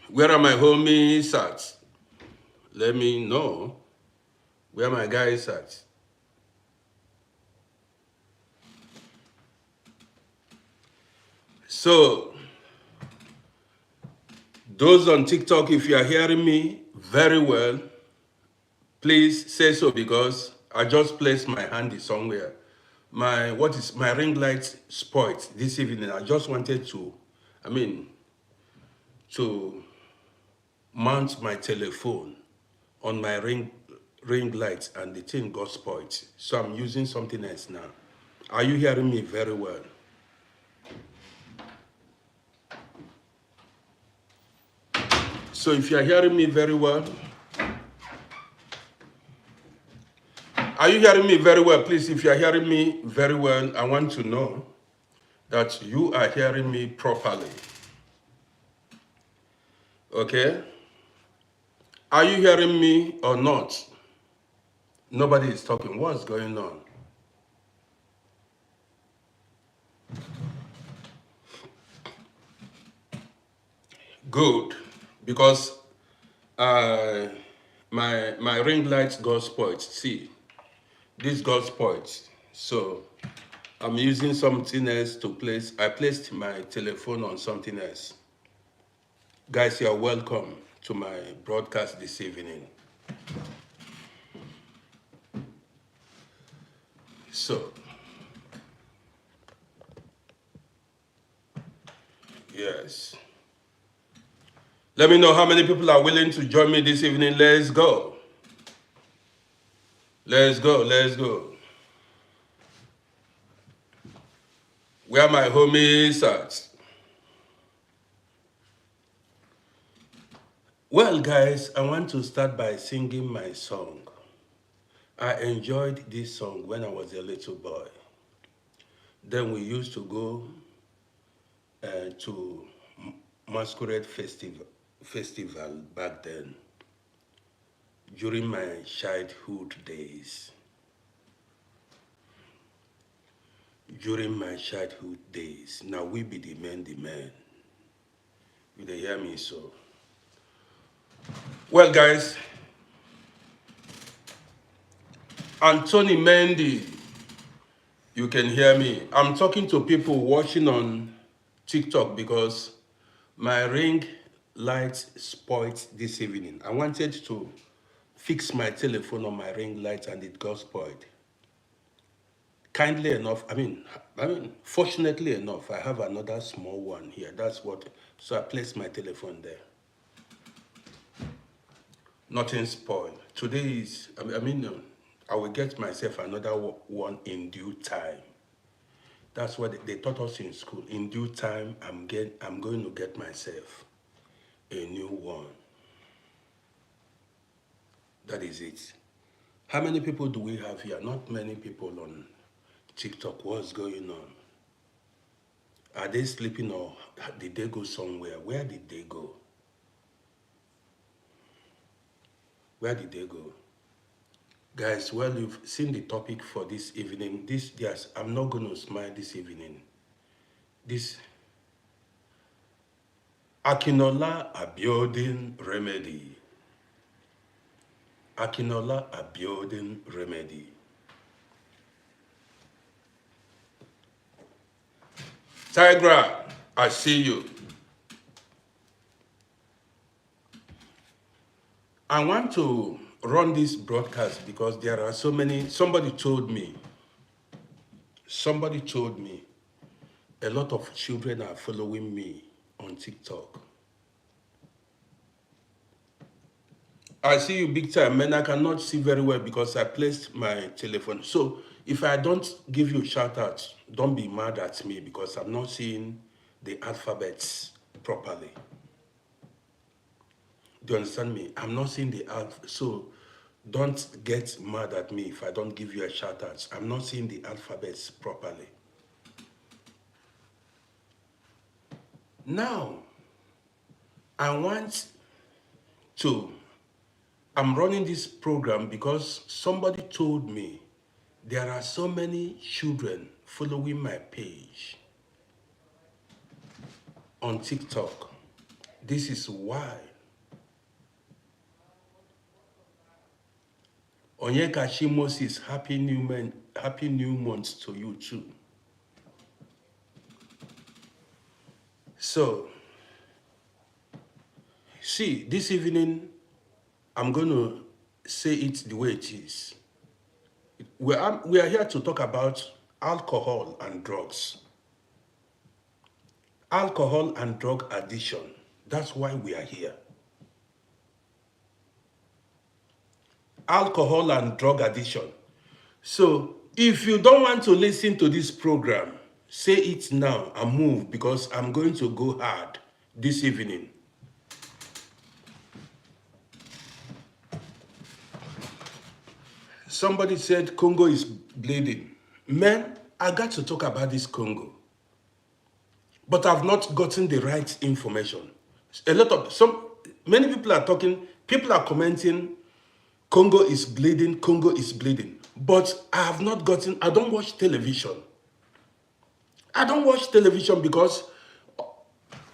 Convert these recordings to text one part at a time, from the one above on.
Where are my homies at? Let me know where my guys at. So, those on TikTok, if you are hearing me very well, please say so because I just placed my handy somewhere. My ring light spoiled this evening. I just wanted to, I mean, to mount my telephone on my ring light and the thing got spoiled. So I'm using something else now. Are you hearing me very well? So if you are hearing me very well, are you hearing me very well? Please, if you are hearing me very well, I want to know that you are hearing me properly. Okay? Are you hearing me or not? Nobody is talking. What's going on? Good. Because uh, my ring light got spoiled. See, this got spoiled. So I'm using something else to place. I placed my telephone on something else. Guys, you're welcome to my broadcast this evening. So, yes. Let me know how many people are willing to join me this evening. Let's go. Let's go. Let's go. Where are my homies at? Well, guys, I want to start by singing my song. I enjoyed this song when I was a little boy. Then we used to go to masquerade festival back then during my childhood days. During my childhood days. Now we be the men, the men. You dey hear me so? Well, guys, Anthony Mendy, you can hear me. I'm talking to people watching on TikTok because my ring light spoiled this evening. I wanted to fix my telephone on my ring light and it got spoiled. Kindly enough, fortunately enough, I have another small one here. That's what, so I placed my telephone there. Nothing spoiled. Today is, I will get myself another one in due time. That's what they taught us in school. In due time, I'm going to get myself a new one. That is it. How many people do we have here? Not many people on TikTok. What's going on? Are they sleeping or did they go somewhere? Where did they go? Where did they go? Guys, well, you've seen the topic for this evening. Yes, I'm not going to smile this evening. This Akinola Abiodun Remedy. Akinola Abiodun Remedy. Tigra, I see you. I want to run this broadcast because there are so many. Somebody told me a lot of children are following me on TikTok. I see you big time, man. I cannot see very well because I placed my telephone. So if I don't give you shout outs, don't be mad at me because I'm not seeing the alphabets properly. Do you understand me? I'm not seeing the alphabet. So don't get mad at me if I don't give you a shout out. I'm not seeing the alphabets properly. Now, I'm running this program because somebody told me there are so many children following my page on TikTok. This is why. Onyekashi Moses, happy new month to you too. So, see, this evening, I'm going to say it the way it is. We are here to talk about alcohol and drugs. Alcohol and drug addiction. That's why we are here. Alcohol and drug addiction. So, if you don't want to listen to this program, say it now and move, because I'm going to go hard this evening. Somebody said Congo is bleeding. Man, I got to talk about this Congo. But I've not gotten the right information. Many people are talking, people are commenting, Congo is bleeding, Congo is bleeding. But I don't watch television. I don't watch television because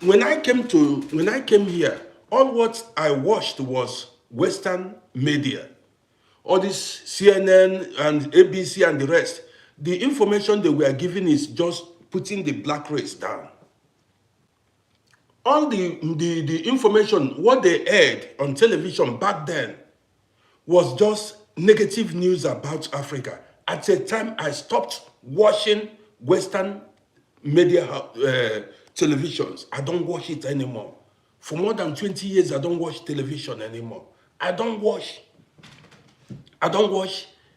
when I came here, all what I watched was Western media. All this CNN and ABC and the rest. The information they were giving is just putting the black race down. All the information, what they aired on television back then was just negative news about Africa. At a time, I stopped watching Western media televisions. I don't watch it anymore. For more than 20 years, I don't watch television anymore. I don't watch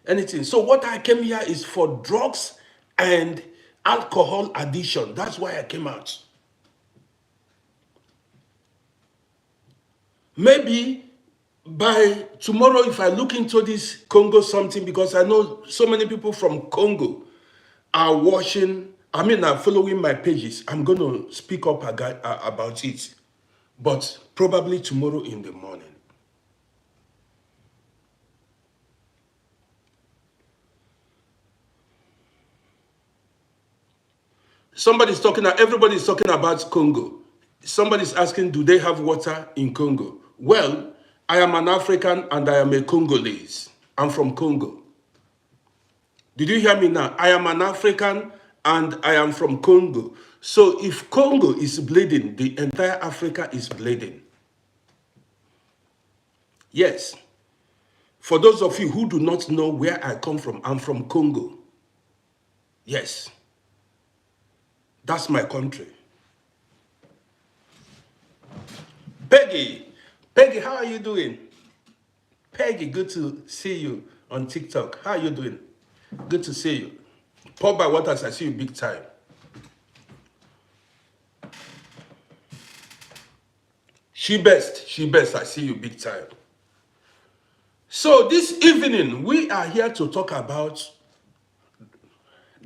anything. So what I came here is for drugs and alcohol addiction. That's why I came out. Maybe by tomorrow, if I look into this Congo something, because I know so many people from Congo are following my pages. I'm going to speak up about it. But probably tomorrow in the morning. Everybody's talking about Congo. Somebody's asking, do they have water in Congo? Well, I am an African and I am a Congolese. I'm from Congo. Did you hear me now? I am an African and I am from Congo. So if Congo is bleeding, the entire Africa is bleeding. Yes. For those of you who do not know where I come from, I'm from Congo. Yes. That's my country. Peggy, how are you doing? Peggy, good to see you on TikTok. How are you doing? Good to see you. Paul by Waters, I see you big time. She best, I see you big time. So this evening, we are here to talk about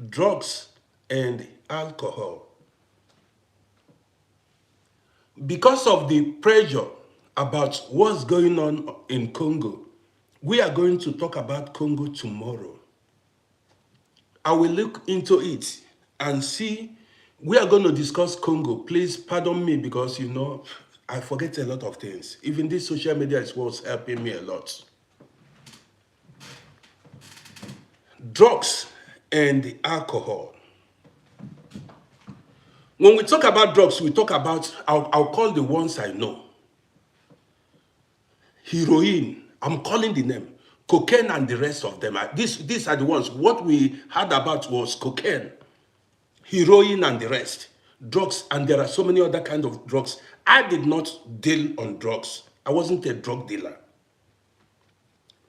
drugs and alcohol. Because of the pressure about what's going on in Congo, we are going to talk about Congo tomorrow. I will look into it and see. We are going to discuss Congo. Please pardon me because, I forget a lot of things. Even this social media is what's helping me a lot. Drugs and alcohol. When we talk about drugs, we talk about, I'll call the ones I know. Heroin, I'm calling the name. Cocaine and the rest of them. These are the ones. What we heard about was cocaine, heroin and the rest. Drugs, and there are so many other kinds of drugs. I did not deal on drugs. I wasn't a drug dealer.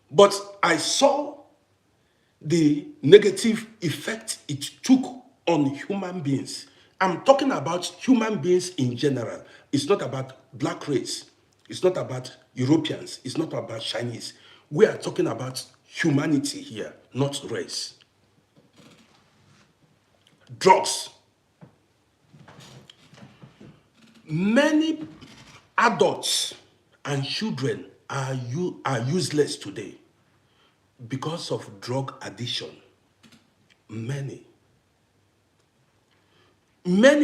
But I saw the negative effect it took on human beings. I'm talking about human beings in general. It's not about black race. It's not about Europeans. It's not about Chinese. We are talking about humanity here, not race. Drugs. Many adults and children are useless today because of drug addiction. Many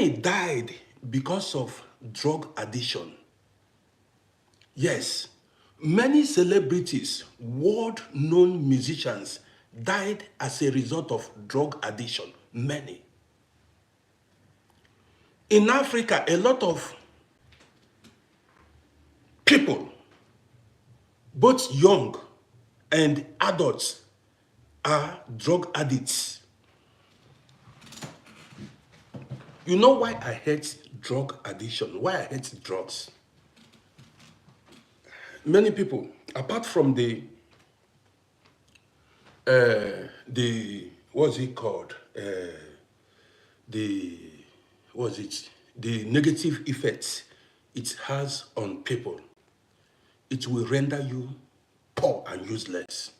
died because of drug addiction. Yes, many celebrities, world-known musicians, died as a result of drug addiction. Many. In Africa, a lot of people, both young and adults, are drug addicts. You know why I hate drug addiction? Why I hate drugs? Many people, apart from the what's it called? The what's it? The negative effects it has on people. It will render you poor and useless.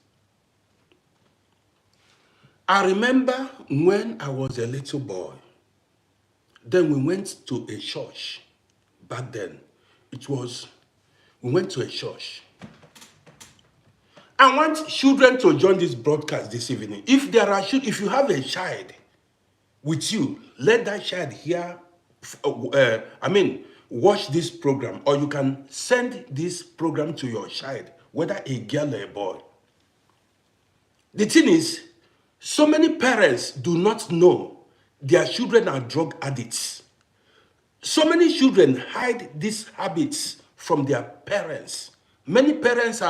I remember when I was a little boy, then we went to a church. Back then, we went to a church. I want children to join this broadcast this evening. If you have a child with you, let that child hear, watch this program, or you can send this program to your child, whether a girl or a boy. The thing is, so many parents do not know their children are drug addicts. So many children hide these habits from their parents. Many parents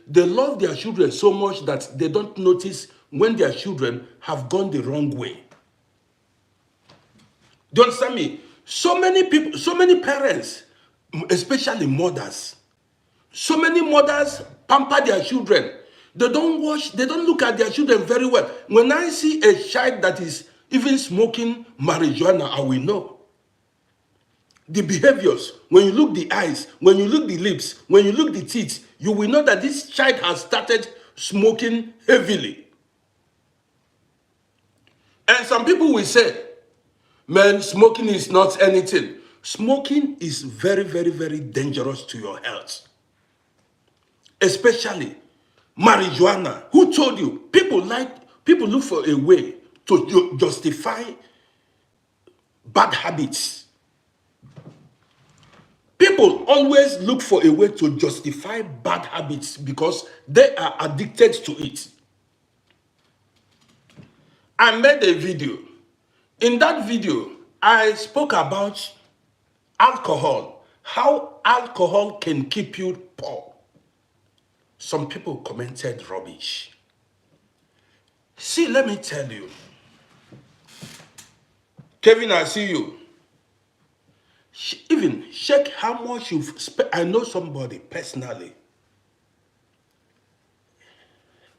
they love their children so much that they don't notice when their children have gone the wrong way. Do you understand me? So many people, so many parents, especially mothers, so many mothers pamper their children. They don't look at their children very well. When I see a child that is even smoking marijuana, I will know. The behaviors, when you look the eyes, when you look the lips, when you look the teeth, you will know that this child has started smoking heavily. And some people will say, man, smoking is not anything. Smoking is very, very, very dangerous to your health. Especially marijuana. Who told you? People look for a way to justify bad habits. People always look for a way to justify bad habits because they are addicted to it. I made a video. In that video, I spoke about alcohol, how alcohol can keep you poor. Some people commented rubbish. See, let me tell you. Kevin, I see you. Even check how much you've spent. I know somebody personally,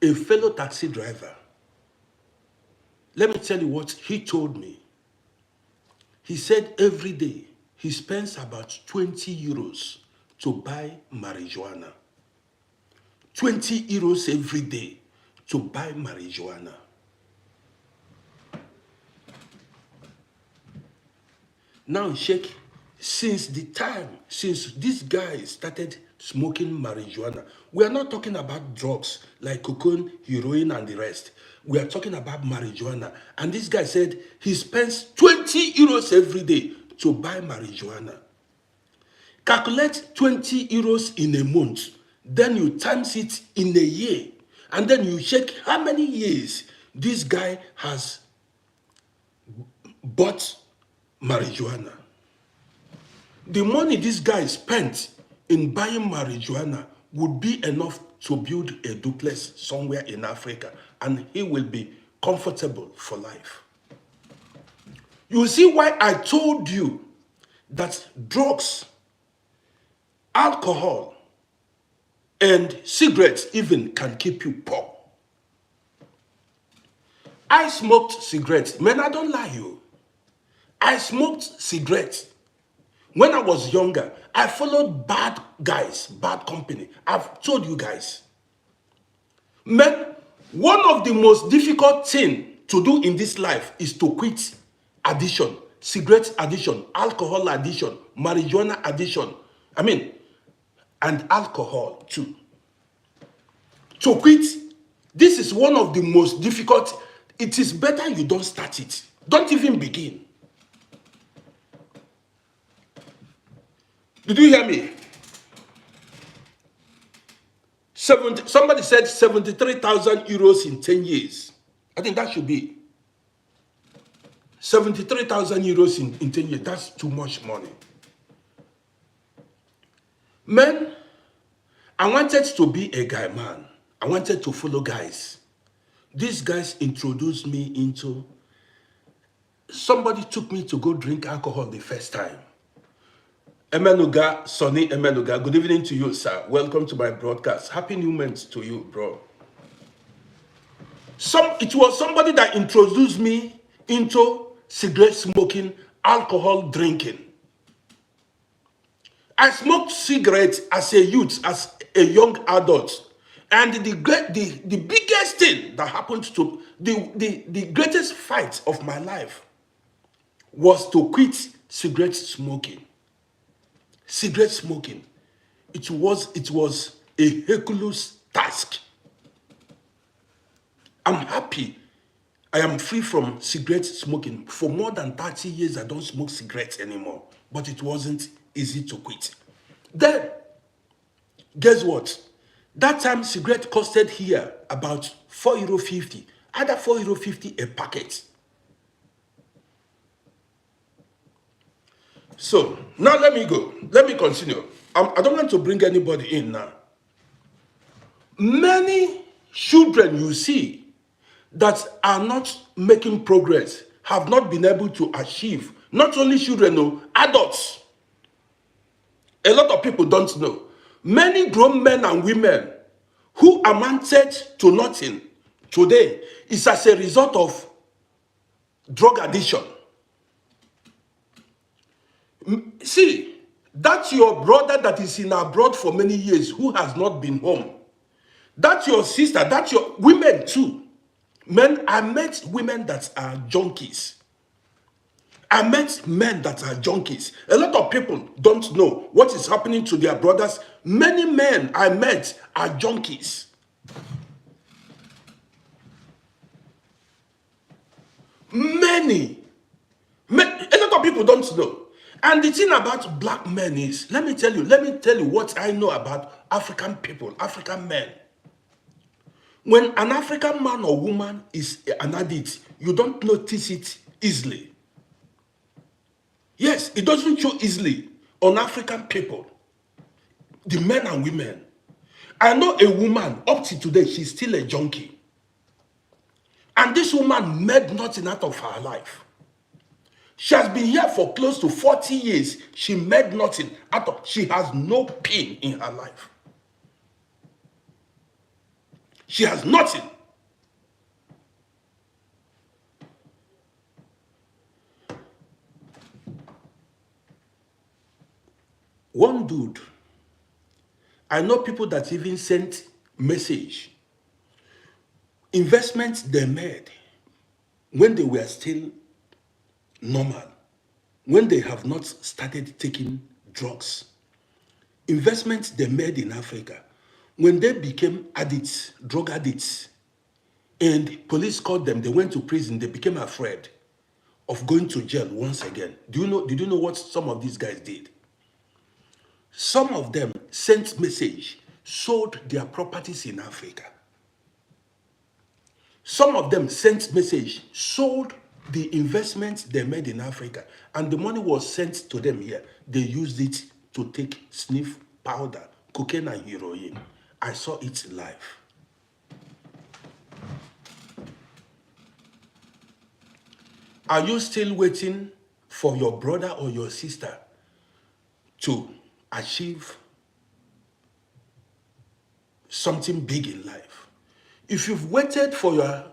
a fellow taxi driver. Let me tell you what he told me. He said every day he spends about 20 euros to buy marijuana. 20 euros every day to buy marijuana. Now check, since this guy started smoking marijuana, we are not talking about drugs like cocaine, heroin, and the rest. We are talking about marijuana. And this guy said he spends 20 euros every day to buy marijuana. Calculate 20 euros in a month. Then you times it in a year. And then you check how many years this guy has bought marijuana. The money this guy spent in buying marijuana would be enough to build a duplex somewhere in Africa, and he will be comfortable for life. You see why I told you that drugs, alcohol, and cigarettes even can keep you poor. I smoked cigarettes. Man, I don't lie you. I smoked cigarettes. When I was younger, I followed bad guys, bad company. I've told you guys. Man, one of the most difficult things to do in this life is to quit addiction, cigarette addiction, alcohol addiction, marijuana addiction. And alcohol too. To quit, this is one of the most difficult. It is better you don't start it. Don't even begin. Did you hear me? Somebody said 73,000 euros in 10 years. I think that should be 73,000 euros in 10 years. That's too much money. Men, I wanted to be a guy man. I wanted to follow guys. These guys introduced me into, somebody took me to go drink alcohol the first time. Emenuga, Sonny Emenuga, good evening to you, sir. Welcome to my broadcast. Happy New Month to you, bro. It was somebody that introduced me into cigarette smoking, alcohol drinking. I smoked cigarettes as a youth, as a young adult. And the biggest thing that happened to, the greatest fight of my life was to quit cigarette smoking. Cigarette smoking. It was a Herculean task. I'm happy I am free from cigarette smoking. For more than 30 years, I don't smoke cigarettes anymore. But it wasn't easy to quit. Then, guess what? That time, cigarette costed here about €4.50. Either €4.50 a packet. So, now let me go. Let me continue. I don't want to bring anybody in now. Many children you see that are not making progress, have not been able to achieve, not only children, no, adults. A lot of people don't know. Many grown men and women who amounted to nothing today is as a result of drug addiction. See, that's your brother that is in abroad for many years who has not been home. That's your sister, that's your women too. Men, I met women that are junkies. I met men that are junkies. A lot of people don't know what is happening to their brothers. Many men I met are junkies. Many. A lot of people don't know. And the thing about black men is, let me tell you what I know about African people, African men. When an African man or woman is an addict, you don't notice it easily. Yes, it doesn't show easily on African people, the men and women. I know a woman, up to today, she's still a junkie. And this woman made nothing out of her life. She has been here for close to 40 years. She made nothing out of, she has no pain in her life. She has nothing. One dude, I know people that even sent message, investments they made when they were still normal, when they have not started taking drugs. Investments they made in Africa, when they became addicts, drug addicts, and police caught them, they went to prison, they became afraid of going to jail once again. Did you know what some of these guys did? Some of them sent message, sold their properties in Africa. Some of them sent message, sold the investments they made in Africa, and the money was sent to them here. They used it to take sniff powder, cocaine and heroin. I saw it live. Are you still waiting for your brother or your sister to achieve something big in life? If you've waited for a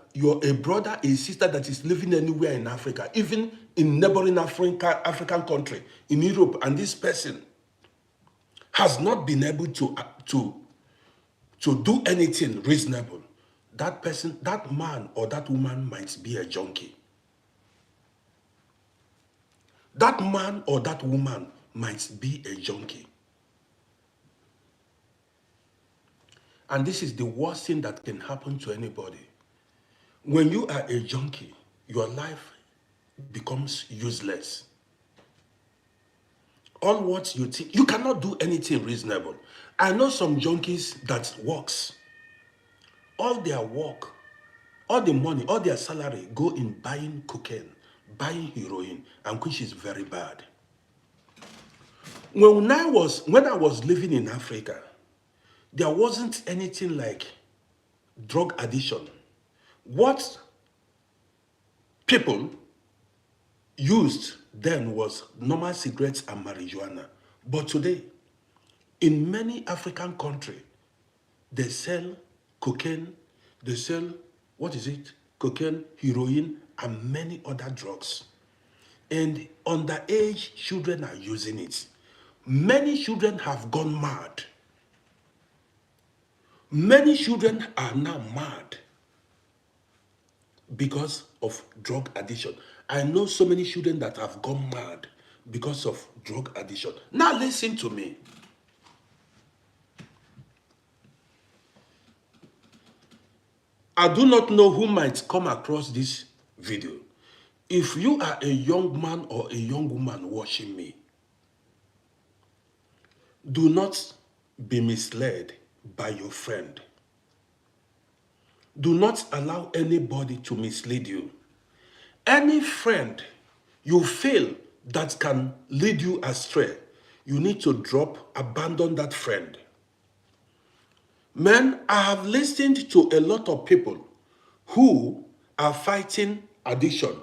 brother, a sister that is living anywhere in Africa, even in neighboring African country, in Europe, and this person has not been able to do anything reasonable, that person, that man or that woman might be a junkie. That man or that woman might be a junkie. And this is the worst thing that can happen to anybody. When you are a junkie, your life becomes useless. All what you think, you cannot do anything reasonable. I know some junkies that works. All their work, all the money, all their salary go in buying cocaine, buying heroin, and which is very bad. When I was living in Africa, there wasn't anything like drug addiction. What people used then was normal cigarettes and marijuana. But today, in many African countries, they sell cocaine, they sell, what is it? Cocaine, heroin, and many other drugs. And underage children are using it. Many children have gone mad. Many children are now mad because of drug addiction. I know so many children that have gone mad because of drug addiction. Now listen to me. I do not know who might come across this video. If you are a young man or a young woman watching me, do not be misled by your friend. Do not allow anybody to mislead you. Any friend you feel that can lead you astray, you need to abandon that friend. Man, I have listened to a lot of people who are fighting addiction,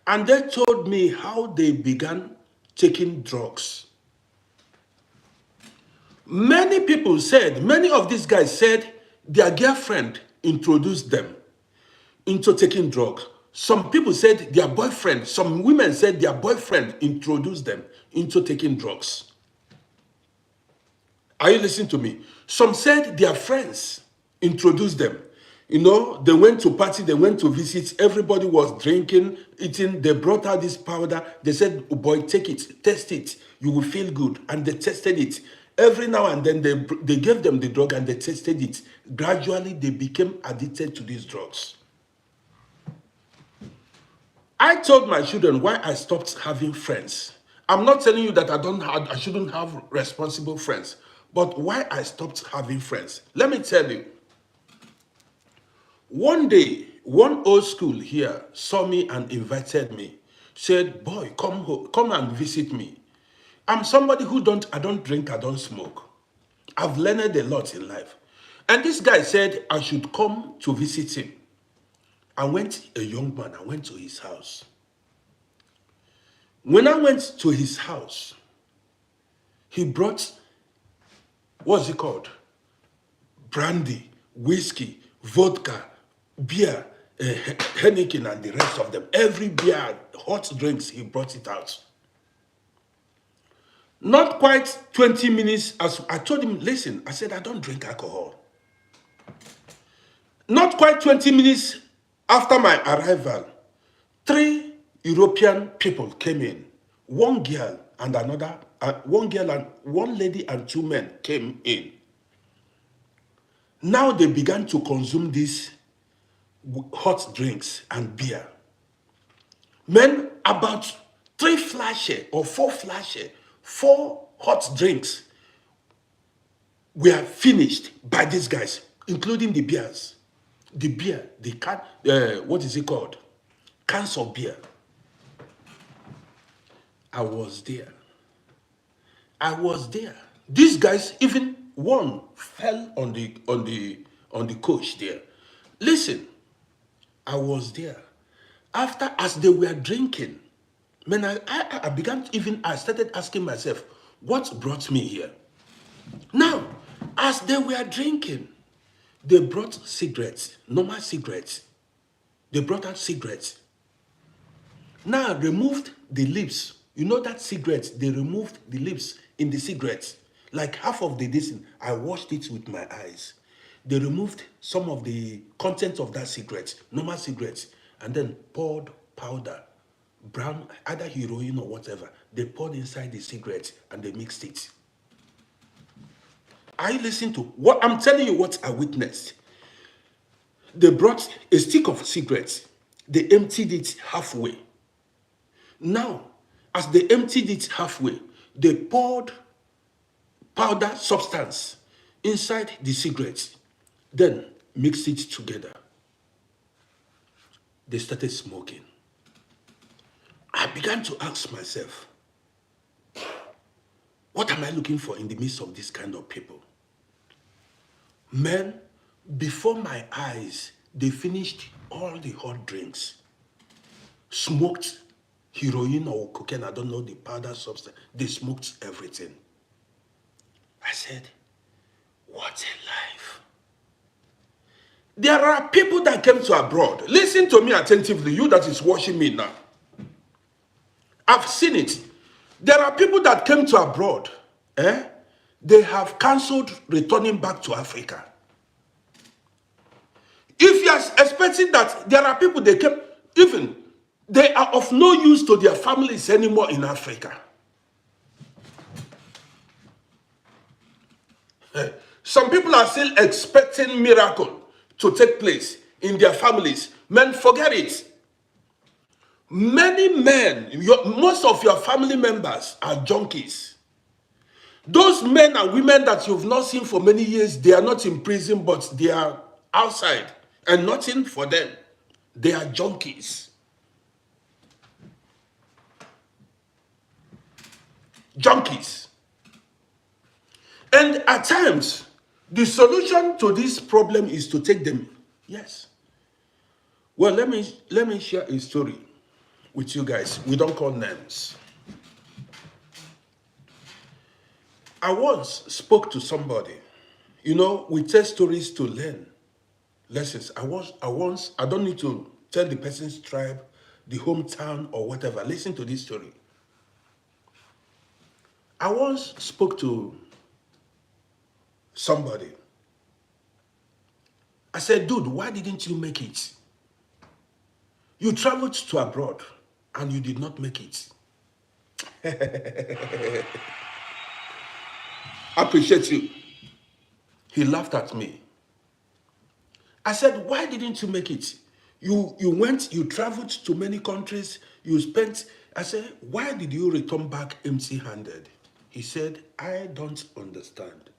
and they told me how they began taking drugs. Many of these guys said their girlfriend introduced them into taking drugs. Some people said their boyfriend, some women said their boyfriend introduced them into taking drugs. Are you listening to me? Some said their friends introduced them. You know, they went to party, they went to visit, everybody was drinking, eating, they brought out this powder. They said, oh boy, take it, test it, you will feel good. And they tested it. Every now and then they gave them the drug and they tested it. Gradually, they became addicted to these drugs. I told my children why I stopped having friends. I'm not telling you that I shouldn't have responsible friends, but why I stopped having friends. Let me tell you. One day, one old school here saw me and invited me. Said, boy, come and visit me. I'm somebody who I don't drink, I don't smoke. I've learned a lot in life. And this guy said I should come to visit him. I went, a young man, I went to his house. When I went to his house, he brought, what's it called? Brandy, whiskey, vodka, beer, Heineken, and the rest of them. Every beer, hot drinks, he brought it out. Not quite 20 minutes, as I told him, listen, I said, I don't drink alcohol. Not quite 20 minutes after my arrival, 3 European people came in. One girl and one lady and 2 men came in. Now they began to consume these hot drinks and beer. Men, about 3 flashes or 4 flashes, 4 hot drinks were finished by these guys, including the beers. The beer, what is it called? Cans of beer. I was there. These guys, even one fell on the coach there. Listen, I was there. As they were drinking, man, I started asking myself, what brought me here? Now, as they were drinking, they brought cigarettes, normal cigarettes. They brought out cigarettes. Now, removed the lips. You know that cigarette, they removed the lips in the cigarettes. Like half of the distance, I watched it with my eyes. They removed some of the contents of that cigarette, normal cigarettes, and then poured powder, brown, either heroin or whatever. They poured inside the cigarette and they mixed it. I listened to what I'm telling you, what I witnessed. They brought a stick of cigarettes. They emptied it halfway. Now, as they emptied it halfway, They poured powder substance inside the cigarettes, then mixed it together. They started smoking. I began to ask myself, what am I looking for in the midst of this kind of people? Men, before my eyes, they finished all the hot drinks, smoked heroin or cocaine, I don't know, the powder substance. They smoked everything. I said, what a life. There are people that came to abroad. Listen to me attentively, you that is watching me now. I've seen it. There are people that came to abroad. They have cancelled returning back to Africa. If you are expecting that there are people they came, even they are of no use to their families anymore in Africa. Some people are still expecting miracle to take place in their families. Men, forget it. Many men, most of your family members are junkies. Those men and women that you've not seen for many years, they are not in prison, but they are outside and nothing for them. They are junkies. Junkies. And at times, the solution to this problem is to take them. Yes. Well, let me share a story with you guys. We don't call names. I once spoke to somebody. You know, we tell stories to learn lessons. I don't need to tell the person's tribe, the hometown, or whatever. Listen to this story. I once spoke to somebody. I said, dude, why didn't you make it? You traveled to abroad and you did not make it. I appreciate you. He laughed at me. I said, why didn't you make it? You traveled to many countries, you spent. I said, why did you return back empty-handed? He said, I don't understand.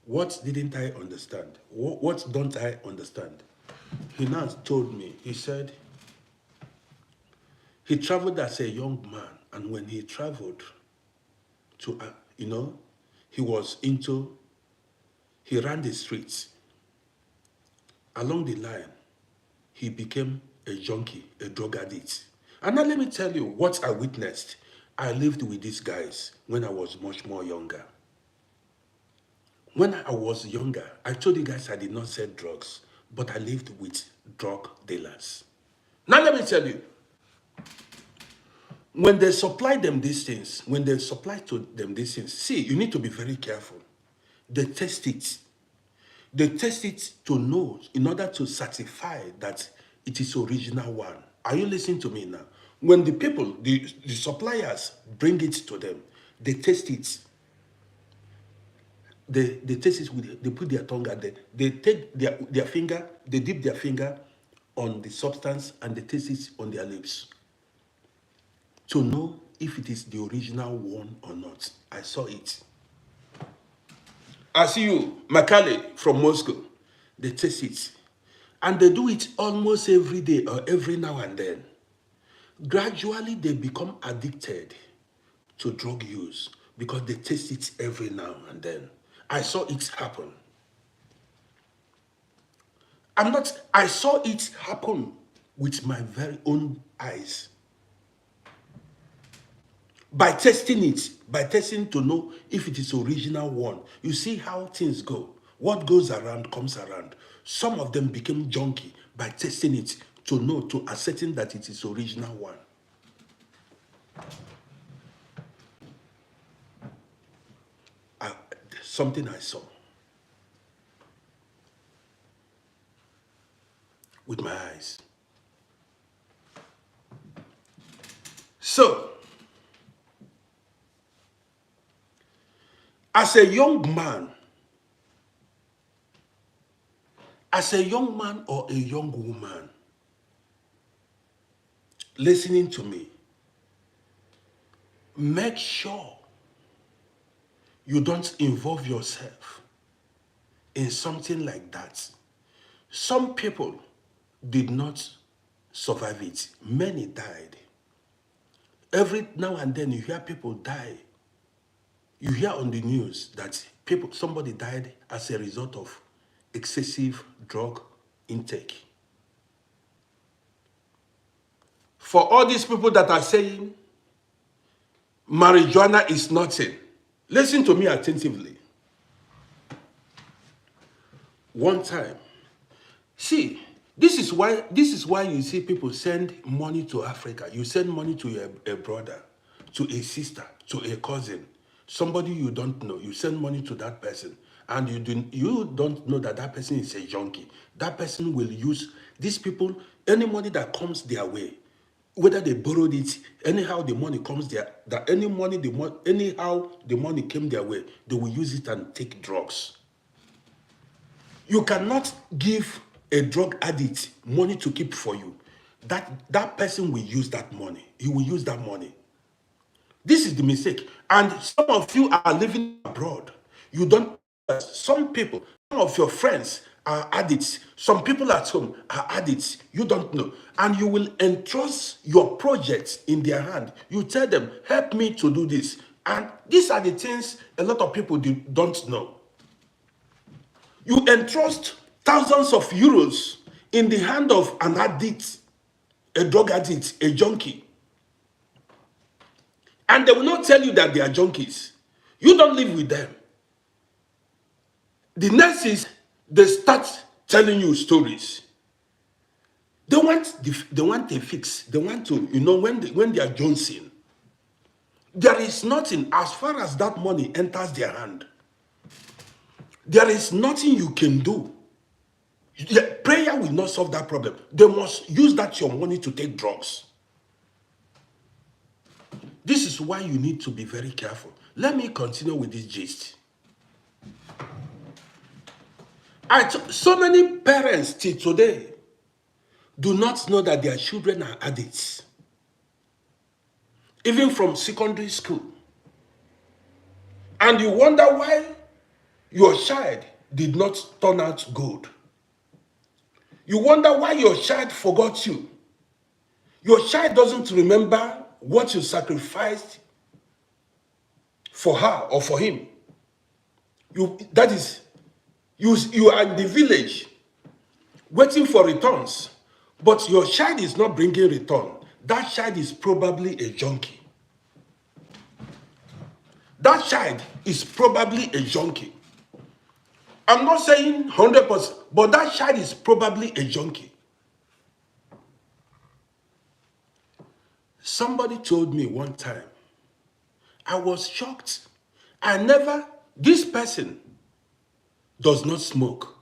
What didn't I understand? What don't I understand? He now told me, he said, he traveled as a young man, and when he traveled to, he ran the streets. Along the line, he became a junkie, a drug addict. And now let me tell you what I witnessed. I lived with these guys when I was much more younger. When I was younger, I told you guys I did not sell drugs, but I lived with drug dealers. Now let me tell you, when they supply them these things, see, you need to be very careful. They test it. They test it to know, in order to certify that it is original one. Are you listening to me now? When the people, the suppliers bring it to them, they test it. They test it they put their tongue at them. They take their finger, they dip their finger on the substance and they taste it on their lips to know if it is the original one or not. I saw it. I see you, Makale from Moscow. They test it. And they do it almost every day or every now and then. Gradually, they become addicted to drug use because they taste it every now and then. I saw it happen. I saw it happen with my very own eyes. By testing to know if it is original one. You see how things go. What goes around comes around. Some of them became junkie by testing it to know, to ascertain that it is original one. Something I saw with my eyes. So, as a young man or a young woman, listening to me, make sure you don't involve yourself in something like that. Some people did not survive it. Many died. Every now and then you hear people die. You hear on the news that somebody died as a result of excessive drug intake. For all these people that are saying marijuana is nothing, listen to me attentively. One time, see, this is why you see people send money to Africa. You send money to a brother, to a sister, to a cousin, somebody you don't know. You send money to that person, and you don't know that that person is a junkie. That person will use these people, any money that comes their way, whether they borrowed it, anyhow the money comes there, anyhow the money came their way, they will use it and take drugs. You cannot give a drug addict money to keep for you. That person will use that money. He will use that money. This is the mistake. And some of you are living abroad. You don't. Some people, some of your friends are addicts. Some people at home are addicts. You don't know. And you will entrust your projects in their hand. You tell them, help me to do this. And these are the things a lot of people don't know. You entrust thousands of euros in the hand of an addict, a drug addict, a junkie. And they will not tell you that they are junkies. You don't live with them. The next is they start telling you stories. They want a fix. They want to, when they are jonesing. There is nothing, as far as that money enters their hand, there is nothing you can do. Prayer will not solve that problem. They must use that your money to take drugs. This is why you need to be very careful. Let me continue with this gist. So many parents till today do not know that their children are addicts. Even from secondary school. And you wonder why your child did not turn out good. You wonder why your child forgot you. Your child doesn't remember what you sacrificed for her or for him. You are in the village waiting for returns, but your child is not bringing return. That child is probably a junkie. That child is probably a junkie. I'm not saying 100%, but that child is probably a junkie. Somebody told me one time, I was shocked. This person does not smoke.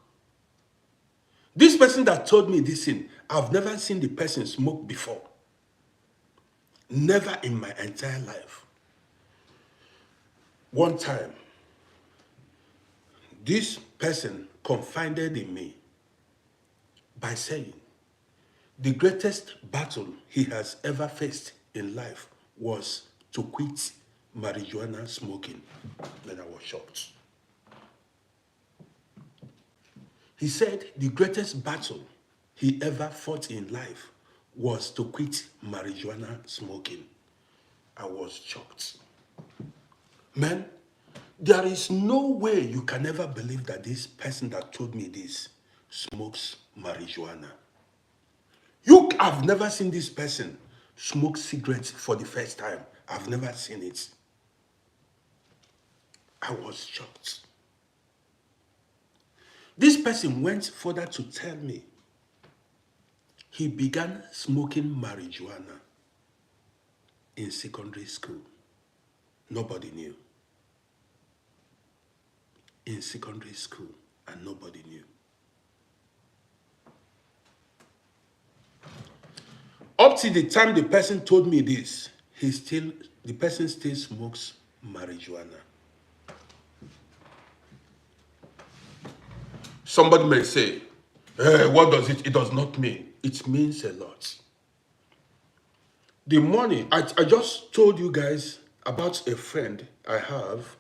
This person that told me this thing, I've never seen the person smoke before. Never in my entire life. One time, this person confided in me by saying, the greatest battle he has ever faced in life was to quit marijuana smoking. Then I was shocked. He said the greatest battle he ever fought in life was to quit marijuana smoking. I was shocked. Man, there is no way you can ever believe that this person that told me this smokes marijuana. You have never seen this person smoke cigarettes for the first time. I've never seen it. I was shocked. This person went further to tell me he began smoking marijuana in secondary school. Nobody knew. In secondary school, and nobody knew. Up to the time the person told me this, the person still smokes marijuana. Somebody may say, what does it? It does not mean. It means a lot. The money, I just told you guys about a friend I have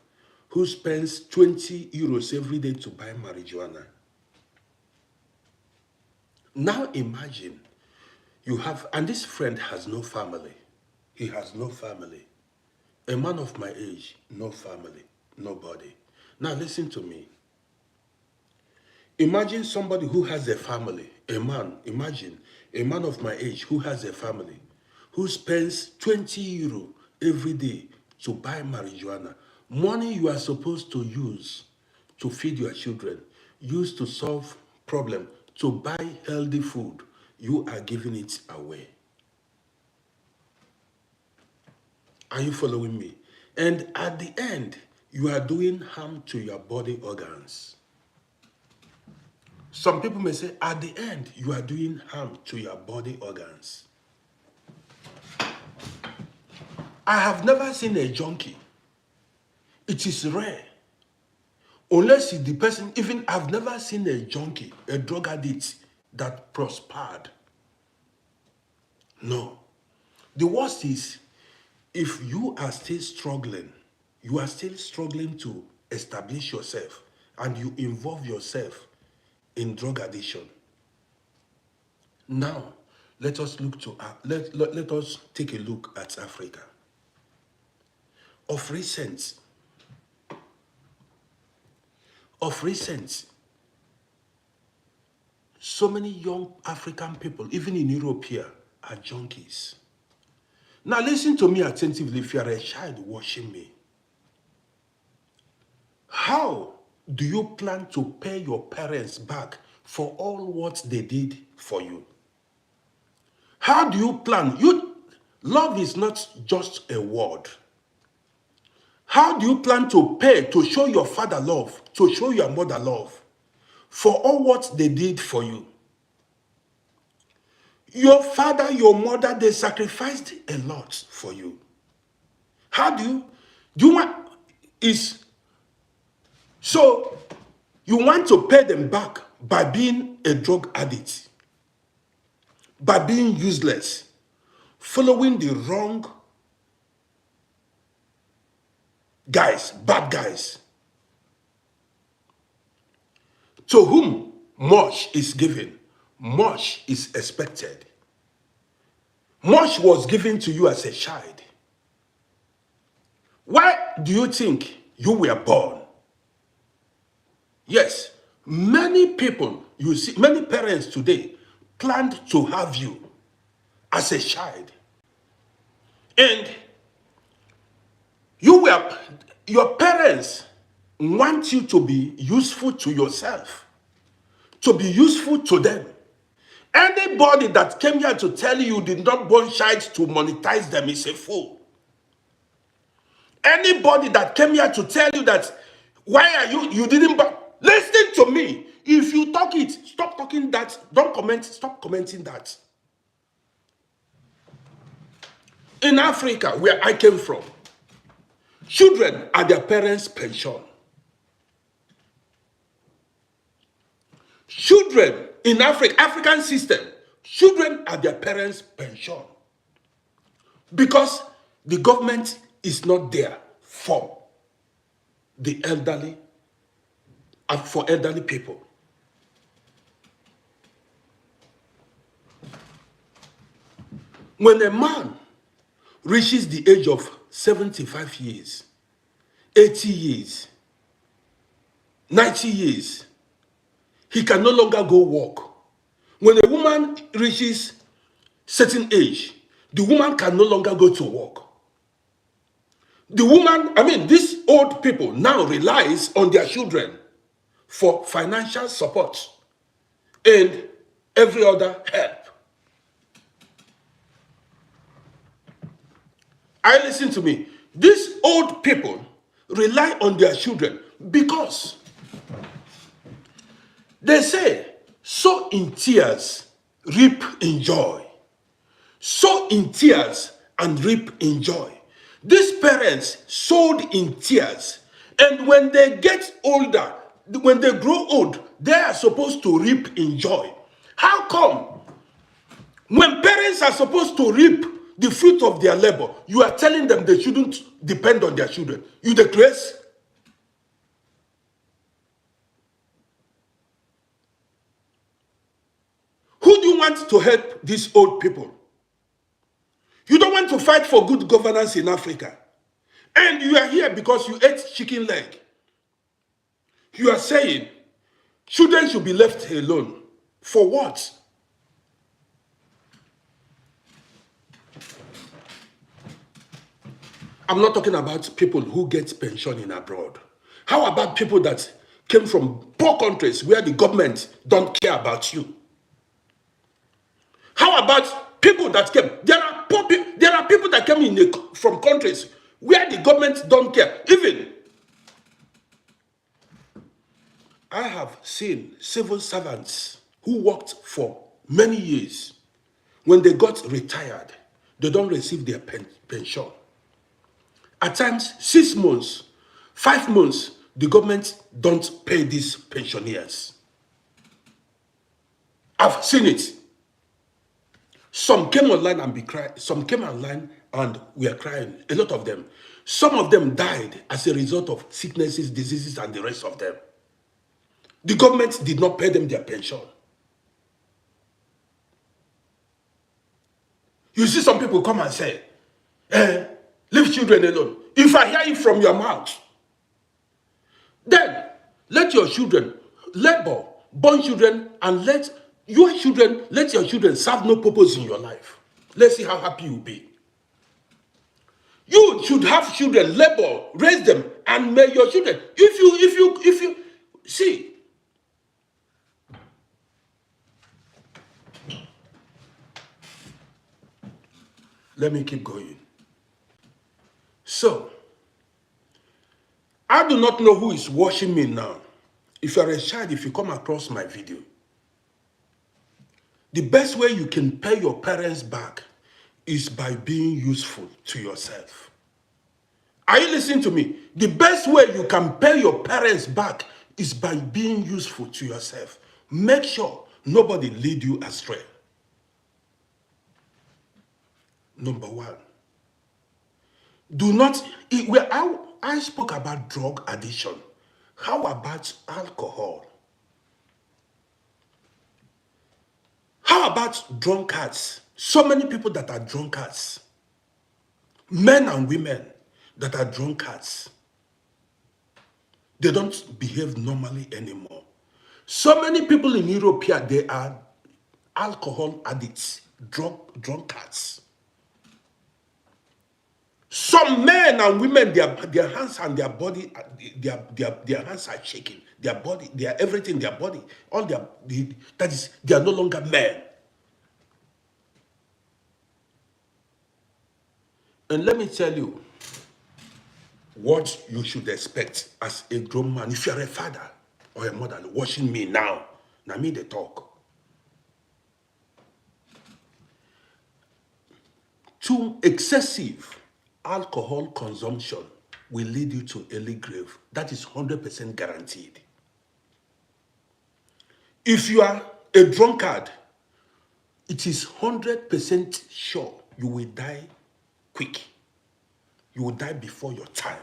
who spends 20 euros every day to buy marijuana. Now imagine you have, and this friend has no family. He has no family. A man of my age, no family, nobody. Now listen to me. Imagine somebody who has a family, a man, imagine a man of my age who has a family, who spends 20 euro every day to buy marijuana. Money you are supposed to use to feed your children, use to solve problem, to buy healthy food, you are giving it away. Are you following me? And at the end, you are doing harm to your body organs. Some people may say, at the end, you are doing harm to your body organs. I have never seen a junkie. It is rare. Unless the person, even I've never seen a junkie, a drug addict that prospered. No. The worst is, if you are still struggling to establish yourself and you involve yourself in drug addiction. Now, let us look to let us take a look at Africa. Of recent, so many young African people, even in Europe here, are junkies. Now listen to me attentively if you are a child watching me. How do you plan to pay your parents back for all what they did for you? How do you plan? Love is not just a word. How do you plan to pay to show your father love, to show your mother love for all what they did for you? Your father, your mother, they sacrificed a lot for you. How do you want, so you want to pay them back by being a drug addict, by being useless, following the wrong guys, bad guys. To whom much is given, much is expected. Much was given to you as a child. Why do you think you were born? Yes, many people, you see, many parents today planned to have you as a child. And your parents want you to be useful to yourself, to be useful to them. Anybody that came here to tell you did not born child to monetize them is a fool. Anybody that came here to tell you that, why are you didn't born, listen to me. If you talk it, stop talking that, don't comment, stop commenting that. In Africa, where I came from, children are their parents' pension. Children in African system, children are their parents' pension. Because the government is not there for the elderly and for elderly people. When a man reaches the age of 75 years, 80 years, 90 years, he can no longer go work. When a woman reaches certain age, the woman can no longer go to work. The woman, these old people now relies on their children for financial support and every other help. Listen to me. These old people rely on their children because they say, sow in tears, reap in joy. Sow in tears and reap in joy. These parents sowed in tears, and when they get older, when they grow old, they are supposed to reap in joy. How come? When parents are supposed to reap the fruit of their labor. You are telling them they shouldn't depend on their children. You the grace? Who do you want to help these old people? You don't want to fight for good governance in Africa. And you are here because you ate chicken leg. You are saying children should be left alone. For what? I'm not talking about people who get pension in abroad. How about people that came from poor countries where the government don't care about you? How about people that came? There are poor people, there are people that came from countries where the government don't care. Even I have seen civil servants who worked for many years. When they got retired, they don't receive their pension. At times, 6 months, 5 months, the government don't pay these pensioners. I've seen it. Some came online and be crying. Some came online and were crying. A lot of them. Some of them died as a result of sicknesses, diseases, and the rest of them. The government did not pay them their pension. You see some people come and say, leave children alone. If I hear it from your mouth, then let your children labor, born children, and let your children serve no purpose in your life. Let's see how happy you'll be. You should have children, labor, raise them, and may your children, if you see, let me keep going. So, I do not know who is watching me now. If you are a child, if you come across my video, the best way you can pay your parents back is by being useful to yourself. Are you listening to me? The best way you can pay your parents back is by being useful to yourself. Make sure nobody lead you astray. Number one, do not, I spoke about drug addiction. How about alcohol? How about drunkards? So many people that are drunkards. Men and women that are drunkards. They don't behave normally anymore. So many people in Europe here, they are alcohol addicts, drunkards. Some men and women, their hands and their body, their hands are shaking. Their body, their everything, their body, all that is, they are no longer men. And let me tell you what you should expect as a grown man. If you are a father or a mother watching me now me they talk. Too excessive alcohol consumption will lead you to early grave. That is 100% guaranteed. If you are a drunkard, it is 100% sure you will die quick. You will die before your time.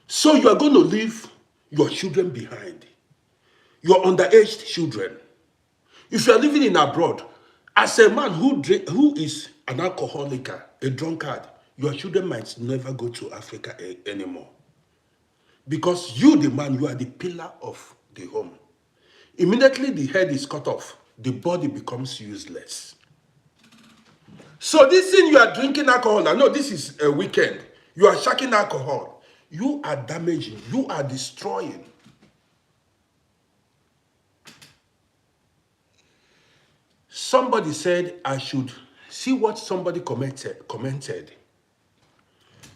So you are going to leave your children behind. Your underage children. If you are living in abroad, as a man who is an alcoholic, a drunkard, your children might never go to Africa anymore. Because you, the man, you are the pillar of the home. Immediately the head is cut off, the body becomes useless. So this thing you are drinking alcohol, I know this is a weekend, you are shaking alcohol, you are damaging, you are destroying. Somebody said I should see what somebody commented.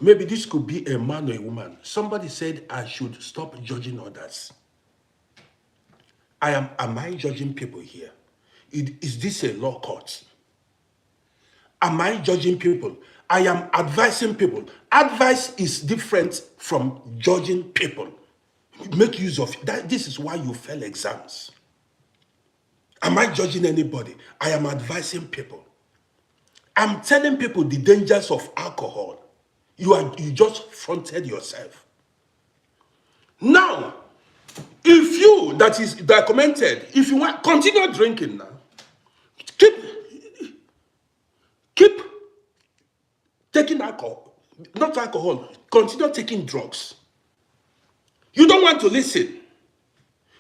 Maybe this could be a man or a woman. Somebody said I should stop judging others. Am I judging people here? Is this a law court? Am I judging people? I am advising people. Advice is different from judging people. Make use of that. This is why you fail exams. Am I judging anybody? I am advising people. I'm telling people the dangers of alcohol. You just fronted yourself. Now, if you that commented, if you want continue drinking now, keep keep taking alcohol, not alcohol, continue taking drugs. You don't want to listen.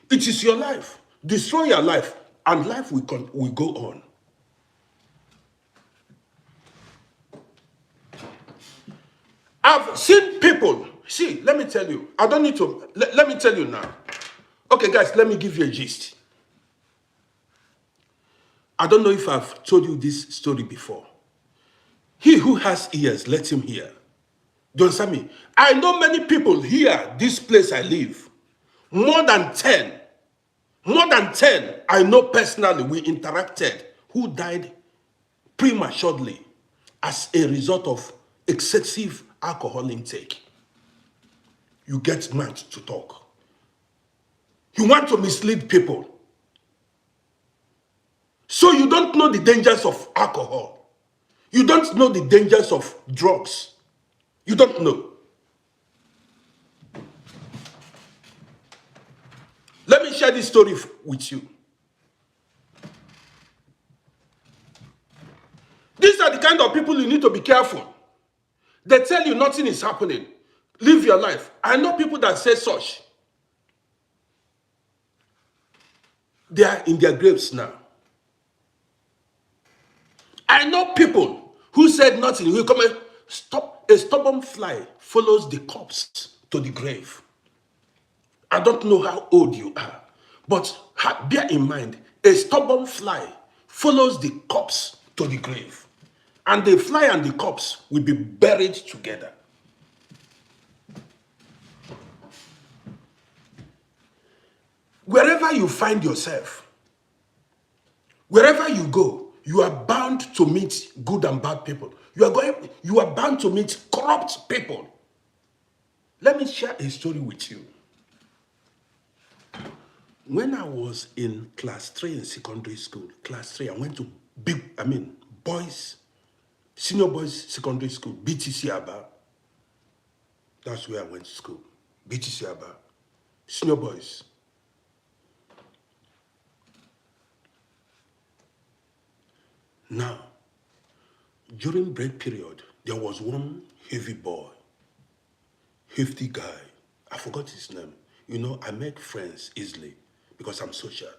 It is your life. Destroy your life, and life will go on. I've seen people. See, let me tell you. I don't need to. Let me tell you now. Okay, guys, let me give you a gist. I don't know if I've told you this story before. He who has ears, let him hear. Do you understand me? I know many people here, this place I live. More than 10. More than 10, I know personally, we interacted, who died prematurely as a result of excessive alcohol intake. You get mad to talk. You want to mislead people. So you don't know the dangers of alcohol. You don't know the dangers of drugs. You don't know. Let me share this story with you. These are the kind of people you need to be careful. They tell you nothing is happening. Live your life. I know people that say such. They are in their graves now. I know people who said nothing. You come and stop. A stubborn fly follows the corpse to the grave. I don't know how old you are, but bear in mind, a stubborn fly follows the corpse to the grave. And the fly and the corpse will be buried together. Wherever you find yourself, wherever you go, you are bound to meet good and bad people. You are bound to meet corrupt people. Let me share a story with you. When I was in class 3 in secondary school, class 3, I went to senior boys secondary school, BTC Aba. That's where I went to school, BTC Aba, senior boys. Now, during break period, there was one heavy boy, hefty guy. I forgot his name. You know, I make friends easily because I'm social.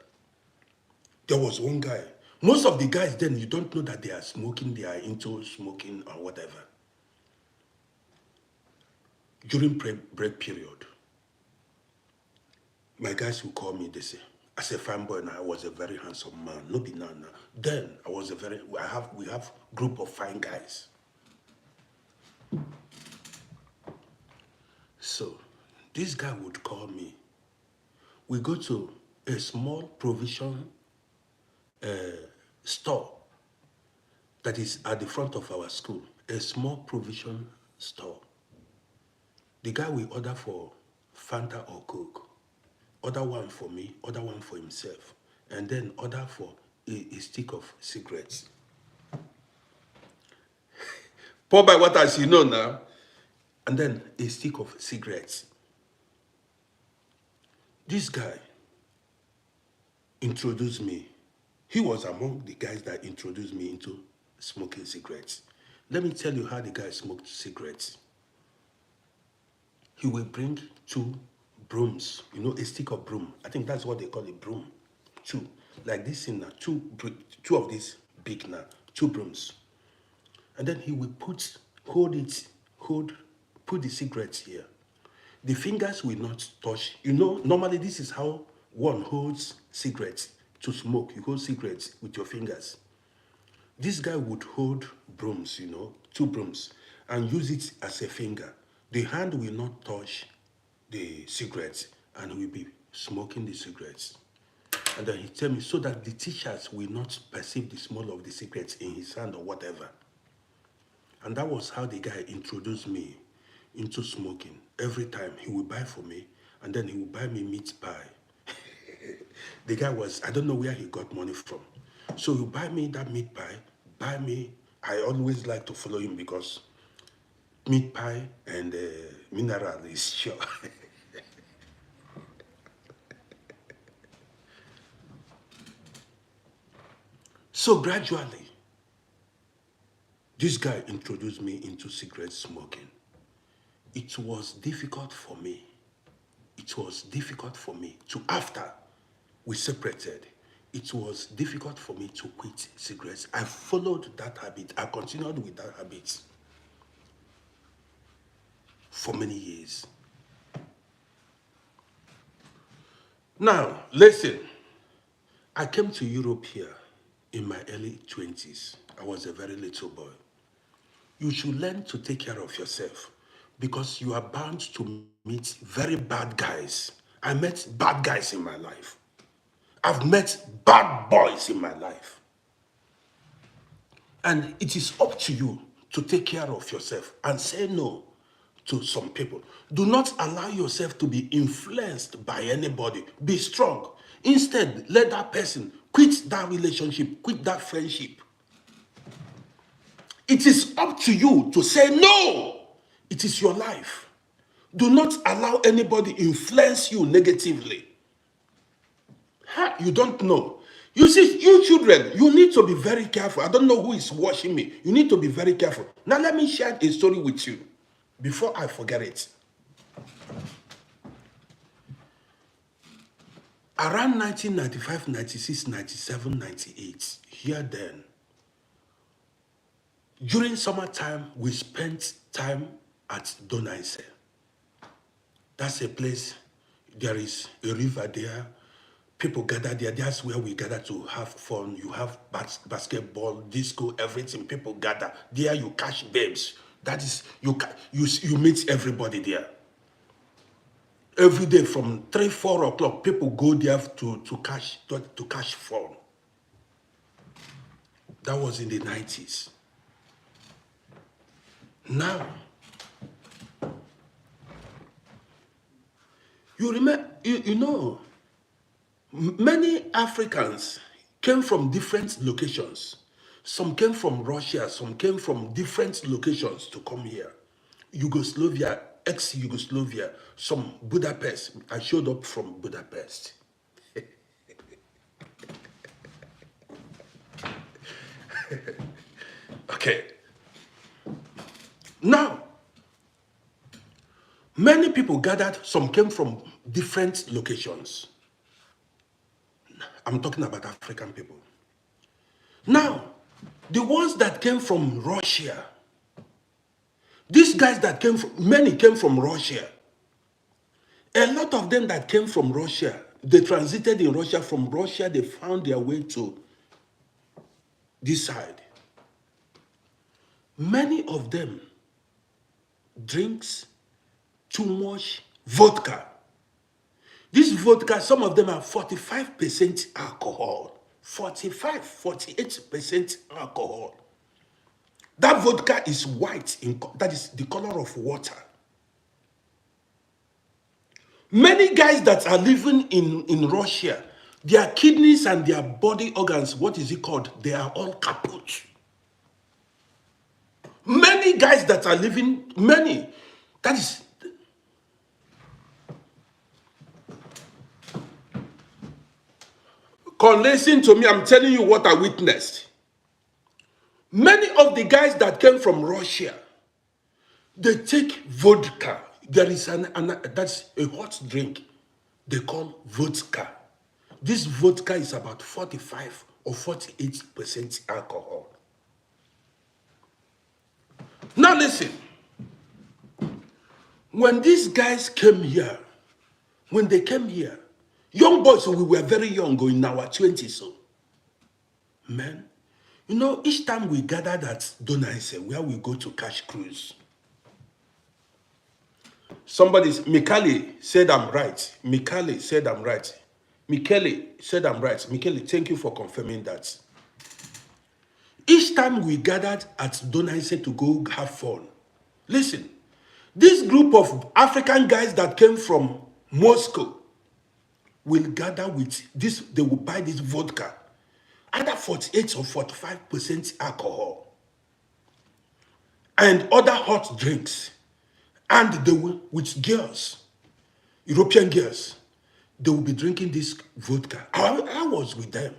There was one guy. Most of the guys then, you don't know that they are smoking, they are into smoking or whatever. During break period, my guys will call me, they say, as a fine boy now, I was a very handsome man. No be now. Then we have group of fine guys. So this guy would call me. We go to a small provision store that is at the front of our school. A small provision store. The guy will order for Fanta or Coke. Order one for me, order one for himself. And then order for a stick of cigarettes. Pour by water as you know now. And then a stick of cigarettes. This guy introduced me. He was among the guys that introduced me into smoking cigarettes. Let me tell you how the guy smoked cigarettes. He will bring 2 brooms, you know, a stick of broom. I think that's what they call a broom. 2. Like this in now, 2 of these big now, 2 brooms. And then he will put the cigarettes here. The fingers will not touch. You know, normally this is how one holds cigarettes to smoke. You hold cigarettes with your fingers. This guy would hold brooms, you know, 2 brooms, and use it as a finger. The hand will not touch the cigarettes, and he will be smoking the cigarettes. And then he tell me so that the teachers will not perceive the smell of the cigarettes in his hand or whatever. And that was how the guy introduced me into smoking. Every time he would buy for me, and then he would buy me meat pie. The guy was, I don't know where he got money from. So you buy me that meat pie, buy me, I always like to follow him because meat pie and mineral is sure. So gradually, this guy introduced me into cigarette smoking. It was difficult for me. It was difficult for me to, after we separated, it was difficult for me to quit cigarettes. I followed that habit. I continued with that habit for many years. Now, listen, I came to Europe here in my early 20s. I was a very little boy. You should learn to take care of yourself because you are bound to meet very bad guys. I met bad guys in my life. I've met bad boys in my life. And it is up to you to take care of yourself and say no to some people. Do not allow yourself to be influenced by anybody. Be strong. Instead, let that person quit that relationship, quit that friendship. It is up to you to say no. It is your life. Do not allow anybody influence you negatively. You don't know. You see, you children, you need to be very careful. I don't know who is watching me. You need to be very careful. Now let me share a story with you before I forget it. Around 1995, 96, 97, 98, here then, during summertime, we spent time at Donaise. That's a place, there is a river there. People gather there. That's where we gather to have fun. You have basketball, disco, everything. People gather. There you catch babes. That is, you meet everybody there. Every day from 3, 4 o'clock, people go there to catch fun. That was in the 90s. Now, you remember, you know, many Africans came from different locations. Some came from Russia, some came from different locations to come here. Yugoslavia, ex-Yugoslavia, some Budapest. I showed up from Budapest. Okay. Now, many people gathered, some came from different locations. I'm talking about African people. Now, the ones that came from Russia, these guys that came from, many came from Russia. A lot of them that came from Russia, they transited in Russia. From Russia, they found their way to this side. Many of them drinks too much vodka. This vodka, some of them are 45% alcohol. 45, 48% alcohol. That vodka is white, that is the color of water. Many guys that are living in Russia, their kidneys and their body organs, what is it called? They are all kaput. Many guys that are living, that is, listen to me, I'm telling you what I witnessed. Many of the guys that came from Russia, they take vodka. There is that's a hot drink they call vodka. This vodka is about 45 or 48% alcohol. Now listen, when these guys came here, when they came here, young boys, so we were very young, in our 20s, so, man, you know, each time we gathered at Donaise, where we go to catch cruise, Mikali said I'm right. Mikali said I'm right. Mikele said I'm right. Mikele, thank you for confirming that. Each time we gathered at Donaise to go have fun, listen, this group of African guys that came from Moscow, will gather with this, they will buy this vodka, either 48 or 45% alcohol, and other hot drinks. And they will, with girls, European girls, they will be drinking this vodka. I was with them.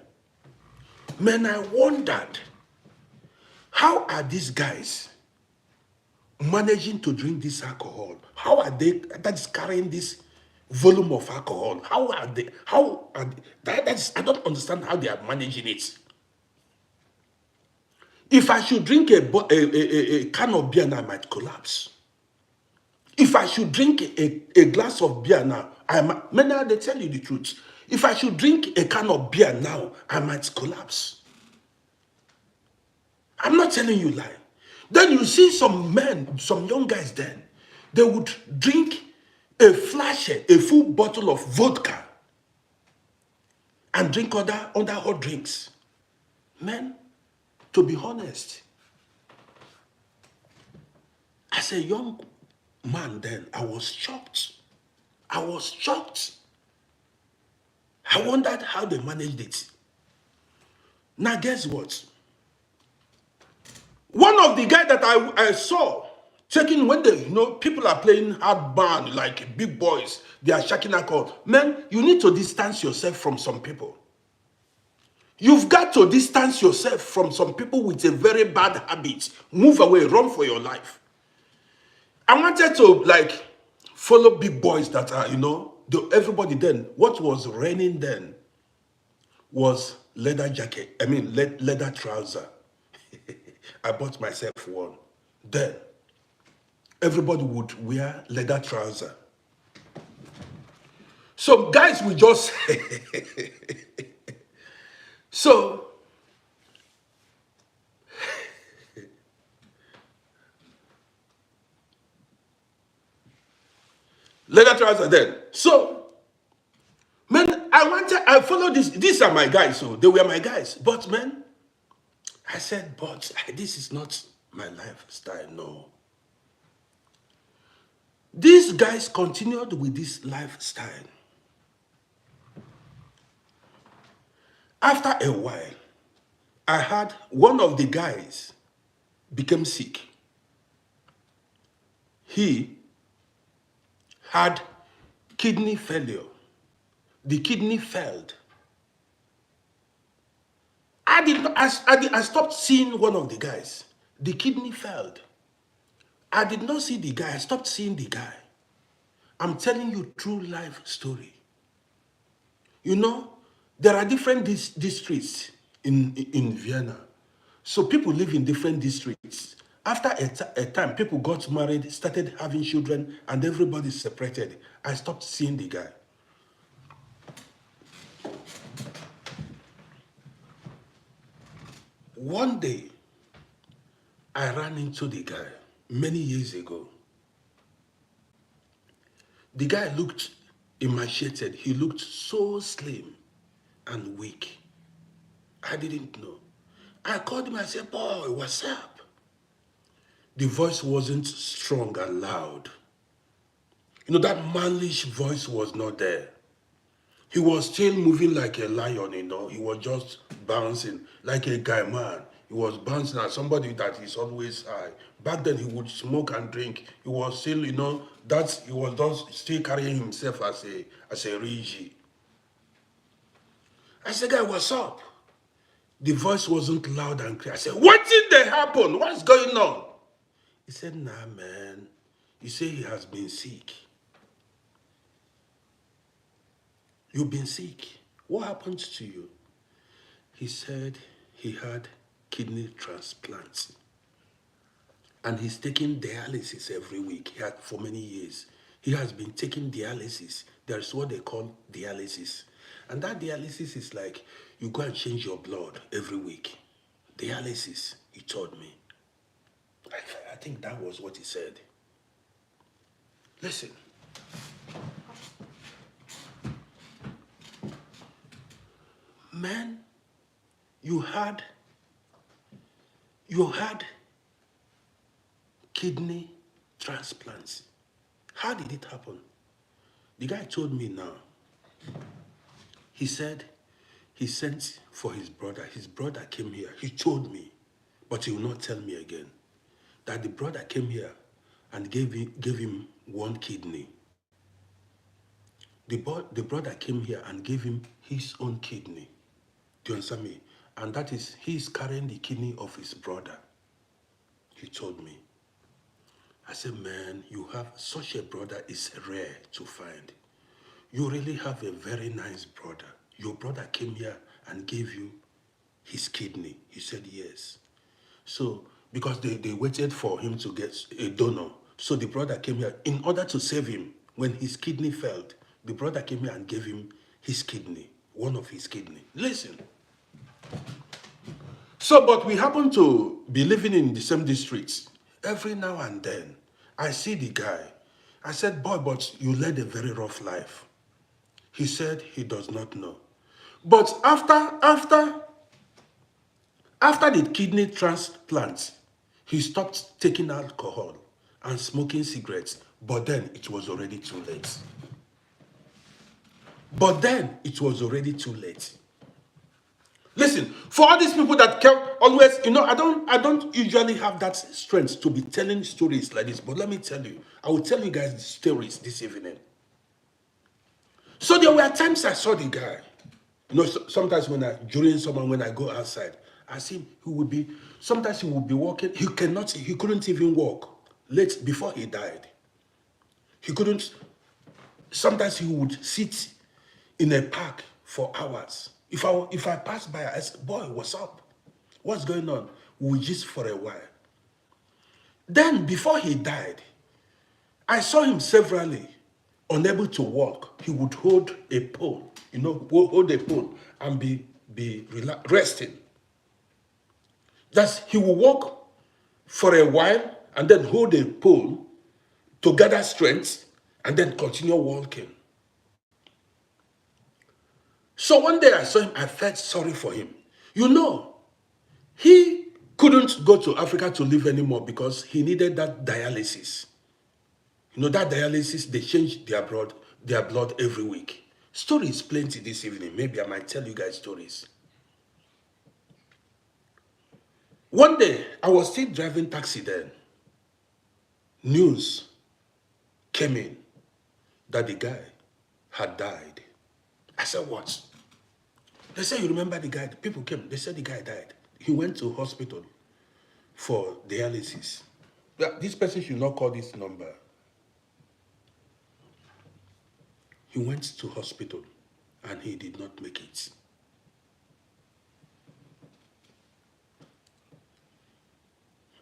Man, I wondered, how are these guys managing to drink this alcohol? How are they, that's carrying this volume of alcohol? I don't understand how they are managing it. If I should drink a can of beer now, I might collapse. If I should drink a glass of beer now, they tell you the truth. If I should drink a can of beer now, I might collapse. I'm not telling you lie. Then you see some men, some young guys then, they would drink a full bottle of vodka and drink other hot drinks. Man, to be honest, as a young man then, I was shocked. I was shocked. I wondered how they managed it. Now guess what? One of the guys that I saw taking, when they, people are playing hard band like big boys, they are shaking alcohol. Man, you need to distance yourself from some people. You've got to distance yourself from some people with a very bad habit. Move away, run for your life. I wanted to follow big boys that are, everybody then, what was raining then was leather jacket, leather trouser. I bought myself one. Then, everybody would wear leather trouser. So guys will just, so, leather trouser then. So, man, I followed this. These are my guys, so they were my guys. But man, I said, but this is not my lifestyle, no. These guys continued with this lifestyle. After a while, I had one of the guys became sick. He had kidney failure. The kidney failed. I stopped seeing one of the guys. The kidney failed. I did not see the guy. I stopped seeing the guy. I'm telling you true life story. There are different districts in Vienna. So people live in different districts. After a time, people got married, started having children, and everybody separated. I stopped seeing the guy. One day, I ran into the guy many years ago. The guy looked emaciated. He looked so slim and weak. I didn't know. I called him. I said, boy, what's up? The voice wasn't strong and loud. That manlish voice was not there. He was still moving like a lion, He was just bouncing like a guy man. He was bouncing as somebody that is always high. Back then, he would smoke and drink. He was still, he was just still carrying himself as a Rigi. I said, guy, what's up? The voice wasn't loud and clear. I said, what did they happen? What's going on? He said, nah, man. He said he has been sick. You've been sick. What happened to you? He said he had kidney transplants. And he's taking dialysis every week. He had for many years. He has been taking dialysis. There's what they call dialysis. And that dialysis is like you go and change your blood every week. Dialysis, he told me. I think that was what he said. Listen. Man, you had kidney transplants. How did it happen? The guy told me now. He said he sent for his brother. His brother came here. He told me, but he will not tell me again, that the brother came here and gave him one kidney. The brother came here and gave him his own kidney. Do you understand me? And that is, he is carrying the kidney of his brother. He told me. I said, man, you have such a brother is rare to find. You really have a very nice brother. Your brother came here and gave you his kidney. He said, yes. So, because they waited for him to get a donor. So the brother came here in order to save him. When his kidney failed, the brother came here and gave him his kidney, one of his kidney. Listen. So, but we happen to be living in the same districts. Every now and then, I see the guy. I said, boy, but you led a very rough life. He said he does not know. But after the kidney transplant, he stopped taking alcohol and smoking cigarettes. But then it was already too late. But then it was already too late. Listen, for all these people that can always, I don't usually have that strength to be telling stories like this. But let me tell you, I will tell you guys the stories this evening. So there were times I saw the guy. Sometimes during summer when I go outside, I see sometimes he would be walking. He couldn't even walk. Late before he died. He couldn't, sometimes he would sit in a park for hours. If I pass by, I say, boy, what's up? What's going on? We just for a while. Then before he died, I saw him severally unable to walk. He would hold a pole, hold a pole and be resting. Thus, he would walk for a while and then hold a pole to gather strength and then continue walking. So one day I saw him, I felt sorry for him. He couldn't go to Africa to live anymore because he needed that dialysis. That dialysis, they change their blood every week. Stories plenty this evening. Maybe I might tell you guys stories. One day, I was still driving taxi then. News came in that the guy had died. I said, what? They said, you remember the guy? The people came. They said the guy died. He went to hospital for dialysis. This person should not call this number. He went to hospital and he did not make it.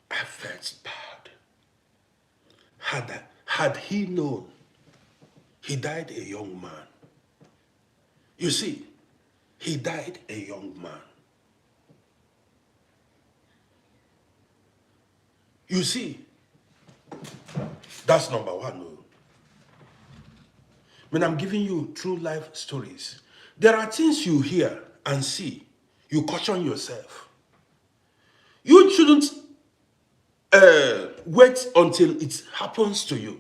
I felt bad. Had he known, he died a young man. You see, he died a young man. You see, that's number one. When I'm giving you true life stories, there are things you hear and see. You caution yourself. You shouldn't wait until it happens to you.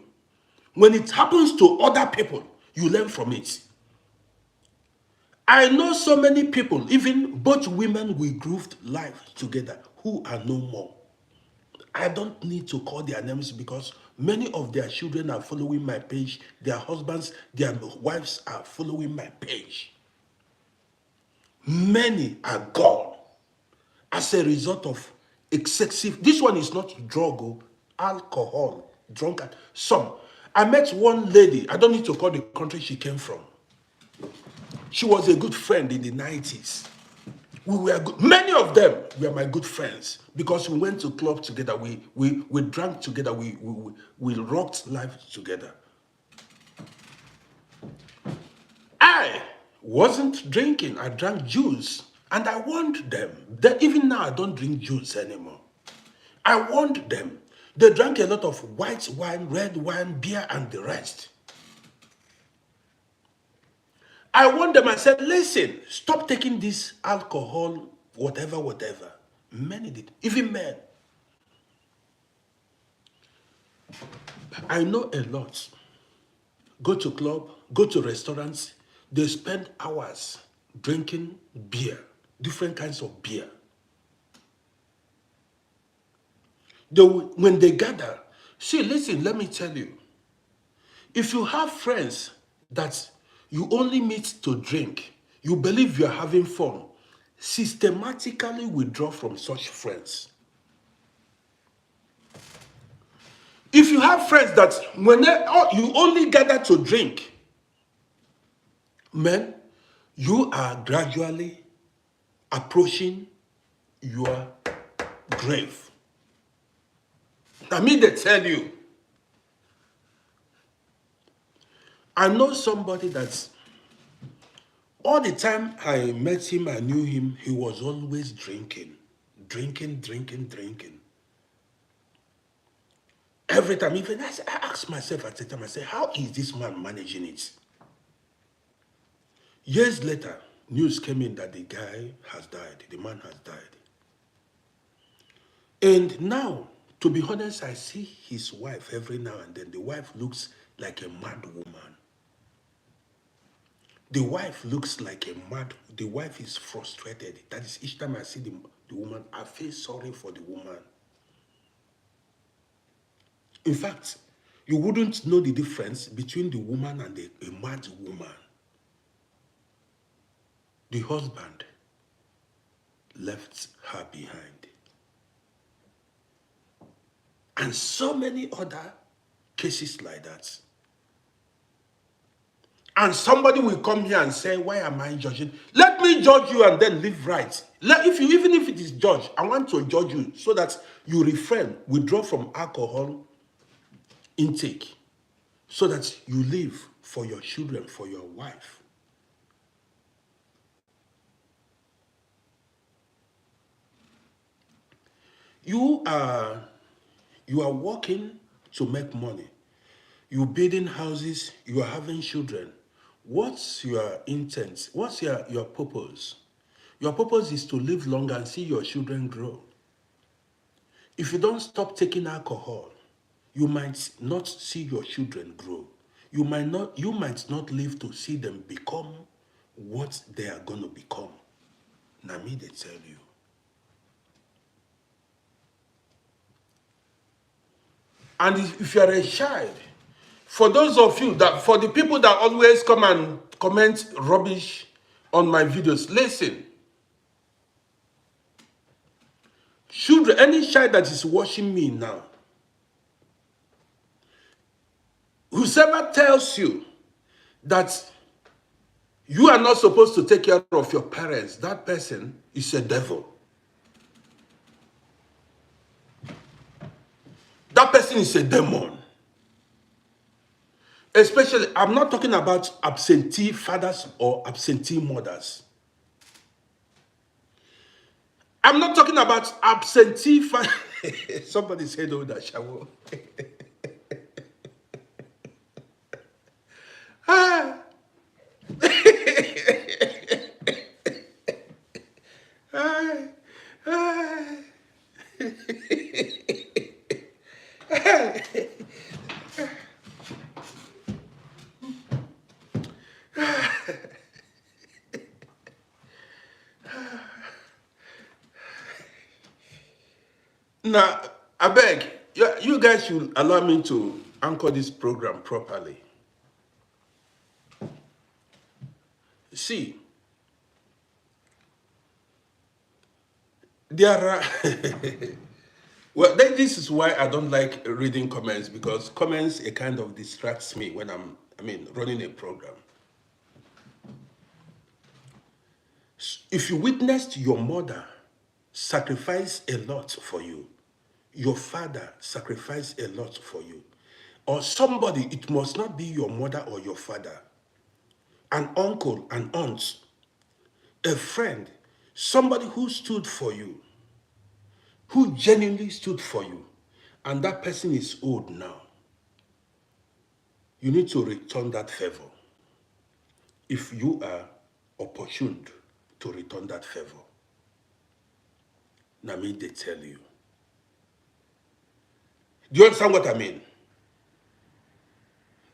When it happens to other people, you learn from it. I know so many people, even both women we grooved life together, who are no more. I don't need to call their names because many of their children are following my page. Their husbands, their wives are following my page. Many are gone as a result of excessive. This one is not drug, alcohol, drunkard. Some. I met one lady. I don't need to call the country she came from. She was a good friend in the 90s. We were good. Many of them were my good friends because we went to club together. We drank together. We rocked life together. I wasn't drinking. I drank juice. And I warned them that even now I don't drink juice anymore. I warned them. They drank a lot of white wine, red wine, beer, and the rest. I warned them, I said, listen, stop taking this alcohol, whatever. Many did, even men. I know a lot. Go to club, go to restaurants. They spend hours drinking beer, different kinds of beer. When they gather, see, listen, let me tell you. If you have friends that you only meet to drink, you believe you are having fun, systematically withdraw from such friends. If you have friends that you only gather to drink, man, you are gradually approaching your grave. I mean, they tell you. I know somebody that's all the time I met him, I knew him, he was always drinking. Drinking. Every time, even I ask myself at the time, I say, how is this man managing it? Years later, news came in that the guy has died, the man has died. And now, to be honest, I see his wife every now and then. The wife looks like a mad woman. The wife looks like a mad, the wife is frustrated. That is, each time I see the woman, I feel sorry for the woman. In fact, you wouldn't know the difference between the woman and a mad woman. The husband left her behind. And so many other cases like that. And somebody will come here and say, why am I judging? Let me judge you and then live right. Even if it is judge, I want to judge you so that you refrain, withdraw from alcohol intake, so that you live for your children, for your wife. You are working to make money. You're building houses, you are having children. What's your intent? What's your purpose? Your purpose is to live longer and see your children grow. If you don't stop taking alcohol, you might not see your children grow. You might not live to see them become what they are going to become. Now me, they tell you. And if you are a child, for those of you for the people that always come and comment rubbish on my videos, listen. Children, any child that is watching me now, whoever tells you that you are not supposed to take care of your parents, that person is a devil. That person is a demon. Especially, I'm not talking about absentee fathers or absentee mothers. I'm not talking about absentee fathers. Somebody said, oh, that shower. Ah. Ah. Ah. Now, I beg, you guys should allow me to anchor this program properly. See, there are... Well, this is why I don't like reading comments, because comments, it kind of distracts me when I'm running a program. If you witnessed your mother sacrifice a lot for you, your father sacrificed a lot for you, or somebody, it must not be your mother or your father, an uncle, an aunt, a friend, somebody who stood for you, who genuinely stood for you, and that person is old now, you need to return that favor. If you are opportuned to return that favor. Now, me, they tell you. Do you understand what I mean?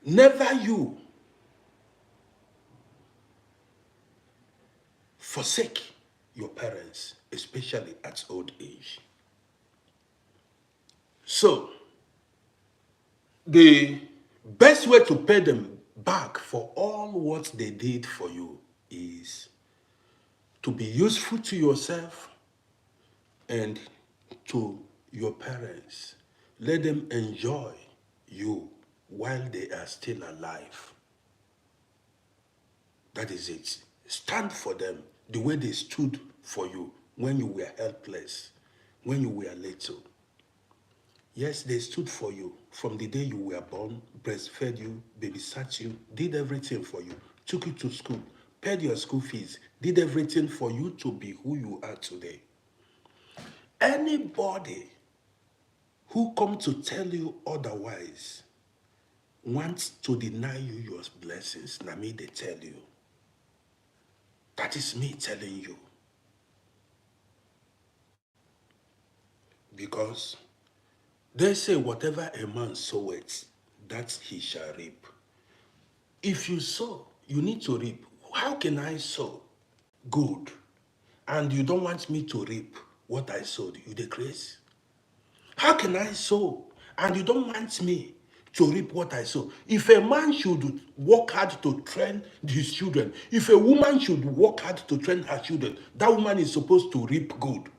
Never you forsake your parents, especially at old age. So, the best way to pay them back for all what they did for you is to be useful to yourself and to your parents. Let them enjoy you while they are still alive. That is it. Stand for them the way they stood for you when you were helpless, when you were little. Yes, they stood for you from the day you were born, breastfed you, babysat you, did everything for you, took you to school, paid your school fees, did everything for you to be who you are today. Anybody who come to tell you otherwise wants to deny you your blessings. Now me, they tell you. That is me telling you. Because they say whatever a man soweth, that he shall reap. If you sow, you need to reap. How can I sow good and you don't want me to reap what I sowed? You decrease. How can I sow and you don't want me to reap what I sow? If a man should work hard to train his children, if a woman should work hard to train her children, that woman is supposed to reap good.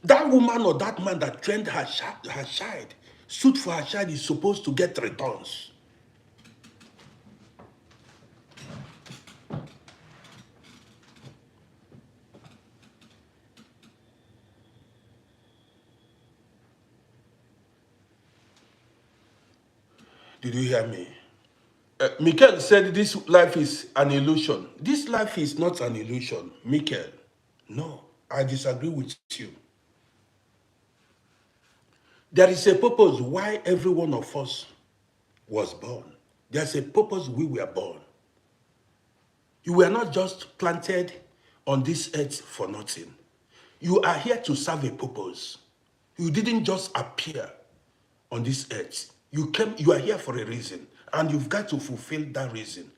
That woman or that man that trained her child, stood for her child, is supposed to get returns. Did you hear me? Michael said this life is an illusion. This life is not an illusion, Michael. No, I disagree with you. There is a purpose why every one of us was born. There's a purpose we were born. You were not just planted on this earth for nothing. You are here to serve a purpose. You didn't just appear on this earth. You are here for a reason, and you've got to fulfill that reason.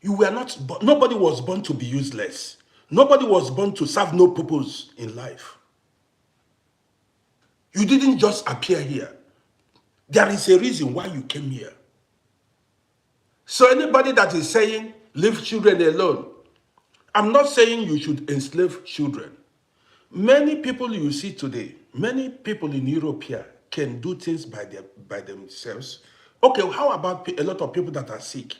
You were not, nobody was born to be useless. Nobody was born to serve no purpose in life. You didn't just appear here. There is a reason why you came here. So anybody that is saying, leave children alone, I'm not saying you should enslave children. Many people you see today, many people in Europe here can do things by themselves. Okay, how about a lot of people that are sick,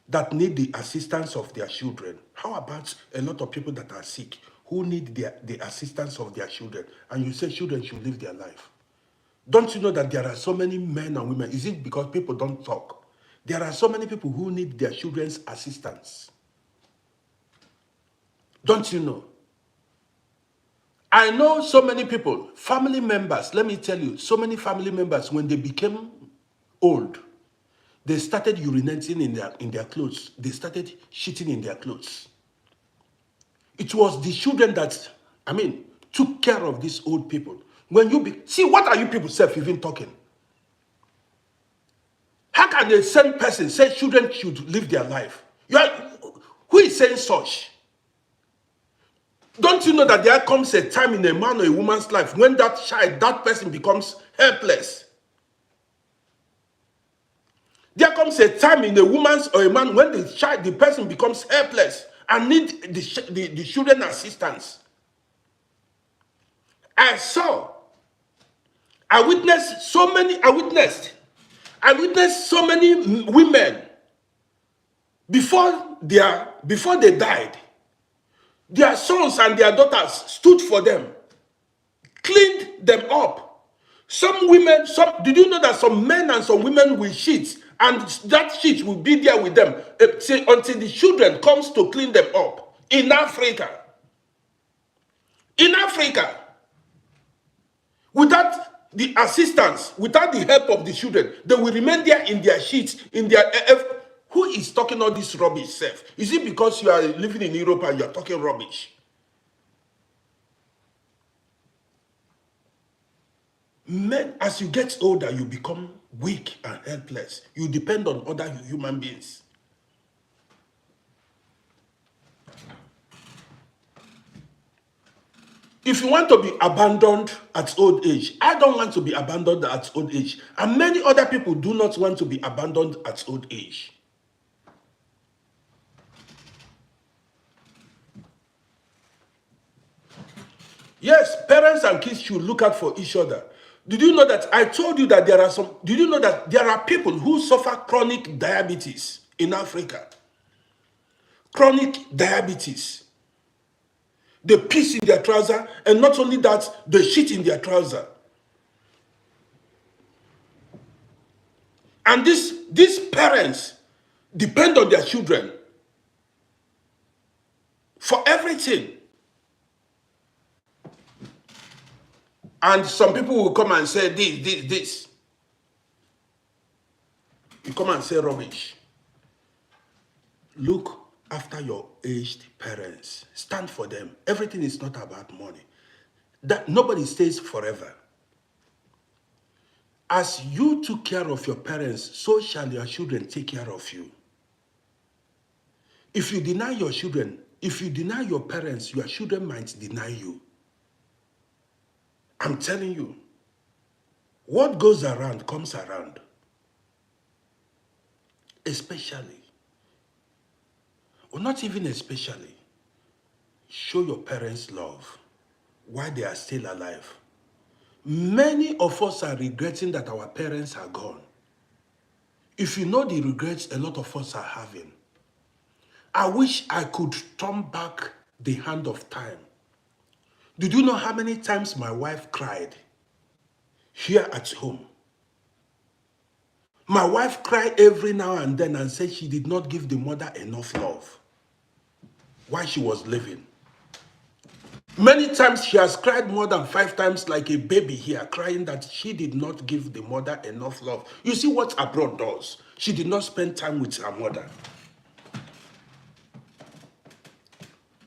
that need the assistance of their children? How about a lot of people that are sick who need the assistance of their children? And you say children should live their life. Don't you know that there are so many men and women? Is it because people don't talk? There are so many people who need their children's assistance. Don't you know? I know so many people, family members, let me tell you, so many family members, when they became old, they started urinating in their clothes. They started shitting in their clothes. It was the children that, took care of these old people. When you see, what are you people self even talking? How can a sane person say children should live their life? Who is saying such? Don't you know that there comes a time in a man or a woman's life when that person becomes helpless? There comes a time in a woman's or a man when the person becomes helpless and need the children assistance. I witnessed so many women before they died. Their sons and their daughters stood for them, cleaned them up. Did you know that some men and some women will cheat, and that shit will be there with them until the children comes to clean them up? In Africa, without the assistance, without the help of the children, they will remain there in their sheets, in their. Who is talking all this rubbish, Seth? Is it because you are living in Europe and you are talking rubbish? Men, as you get older, you become weak and helpless. You depend on other human beings. If you want to be abandoned at old age, I don't want to be abandoned at old age. And many other people do not want to be abandoned at old age. Yes, parents and kids should look out for each other. Did you know that I told you that did you know that there are people who suffer chronic diabetes in Africa? Chronic diabetes. They piss in their trouser, and not only that, they shit in their trouser. And these parents depend on their children for everything. And some people will come and say this. You come and say rubbish. Look after your aged parents. Stand for them. Everything is not about money. That nobody stays forever. As you took care of your parents, so shall your children take care of you. If you deny your children, if you deny your parents, your children might deny you. I'm telling you, what goes around comes around. Especially, or not even especially, show your parents love while they are still alive. Many of us are regretting that our parents are gone. If you know the regrets a lot of us are having, I wish I could turn back the hand of time. Did you know how many times my wife cried here at home? My wife cried every now and then and said she did not give the mother enough love while she was living. Many times she has cried more than 5 times like a baby here, crying that she did not give the mother enough love. You see what abroad does? She did not spend time with her mother.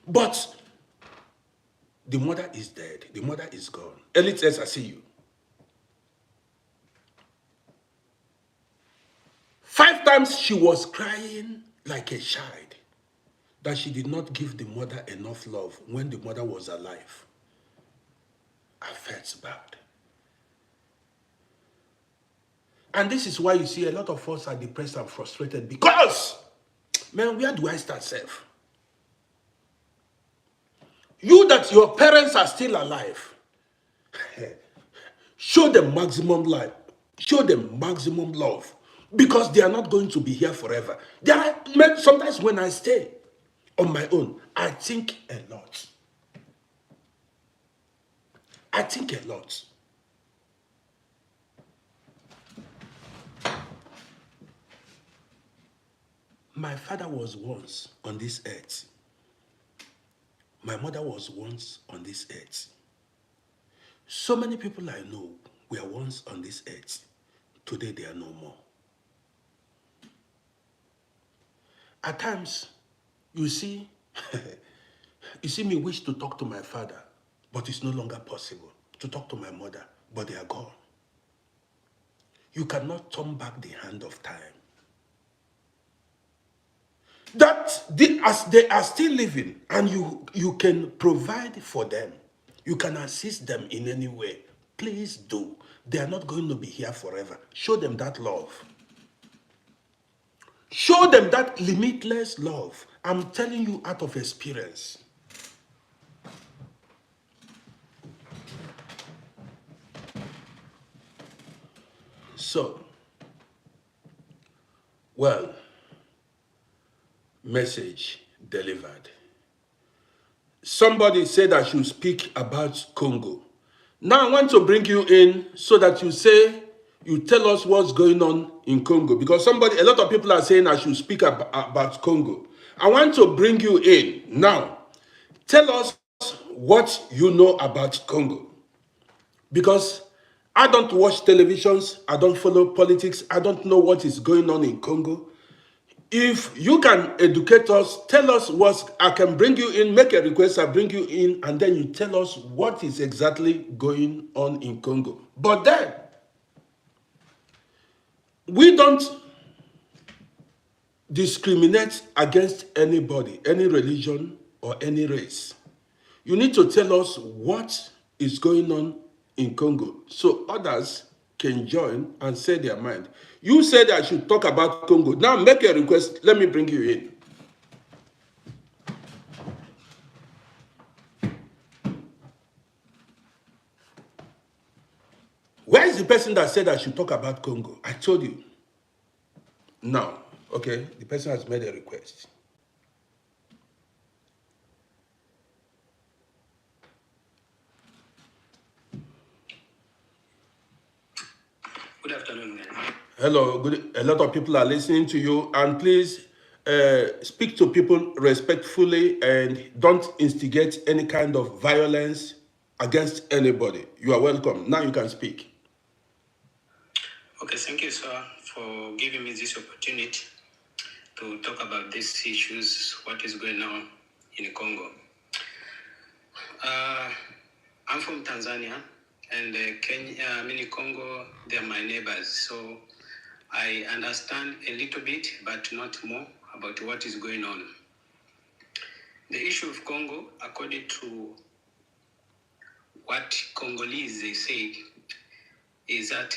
But the mother is dead. The mother is gone. Elite says, I see you. 5 times she was crying like a child that she did not give the mother enough love when the mother was alive. I felt bad. And this is why you see a lot of us are depressed and frustrated because, man, where do I start self? You that your parents are still alive, show them maximum life. Show them maximum love because they are not going to be here forever. There are sometimes when I stay on my own, I think a lot. I think a lot. My father was once on this earth. My mother was once on this earth. So many people I know were once on this earth. Today they are no more. At times, you see me wish to talk to my father, but it's no longer possible. To talk to my mother, but they are gone. You cannot turn back the hand of time. As they are still living, and you can provide for them, you can assist them in any way, please do. They are not going to be here forever. Show them that love. Show them that limitless love. I'm telling you out of experience. So, well, message delivered. Somebody said I should speak about Congo. Now I want to bring you in so that you tell us what's going on in Congo. Because a lot of people are saying I should speak about Congo. I want to bring you in. Now, tell us what you know about Congo. Because I don't watch televisions, I don't follow politics, I don't know what is going on in Congo. If you can educate us, tell us what, I can bring you in, make a request, I bring you in, and then you tell us what is exactly going on in Congo. But then, we don't discriminate against anybody, any religion or any race. You need to tell us what is going on in Congo so others can join and say their mind. You said I should talk about Congo. Now make a request. Let me bring you in. Where is the person that said I should talk about Congo? I told you. No. Okay, the person has made a request. Good afternoon, man. Hello, good. A lot of people are listening to you, and please speak to people respectfully and don't instigate any kind of violence against anybody. You are welcome. Now you can speak. Okay, thank you, sir, for giving me this opportunity to talk about these issues, what is going on in Congo. I'm from Tanzania, and Kenya, Congo, they're my neighbors. So I understand a little bit, but not more, about what is going on. The issue of Congo, according to what Congolese they said, is that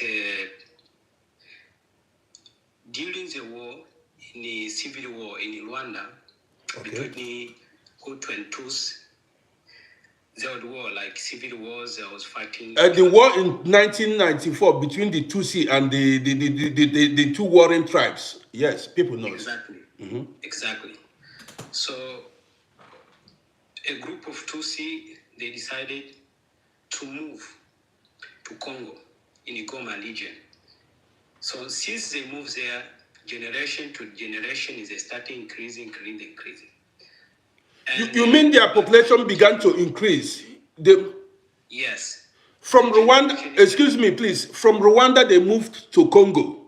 during the war, in the civil war in Rwanda, between the Hutu and Tutsi, there was war, like civil wars, there was fighting. The war in 1994 between the Tutsi and the two warring tribes. Yes, people know. Exactly. Mm-hmm. Exactly. So a group of Tutsi, they decided to move to Congo in the Goma region. So since they moved there, generation to generation is starting increasing. You mean their population began to increase? Yes. From Rwanda, excuse me, please. From Rwanda, they moved to Congo.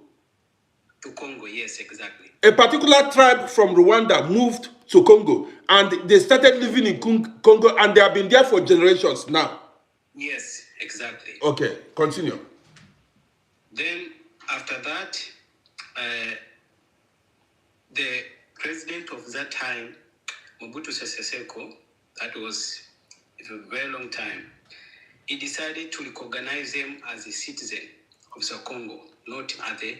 To Congo, yes, exactly. A particular tribe from Rwanda moved to Congo, and they started living in Congo, and they have been there for generations now. Yes, exactly. Okay, continue. Then, after that, the president of that time, Mobutu Sese Seko, that was a very long time, he decided to recognize them as a citizen of the Congo, not as a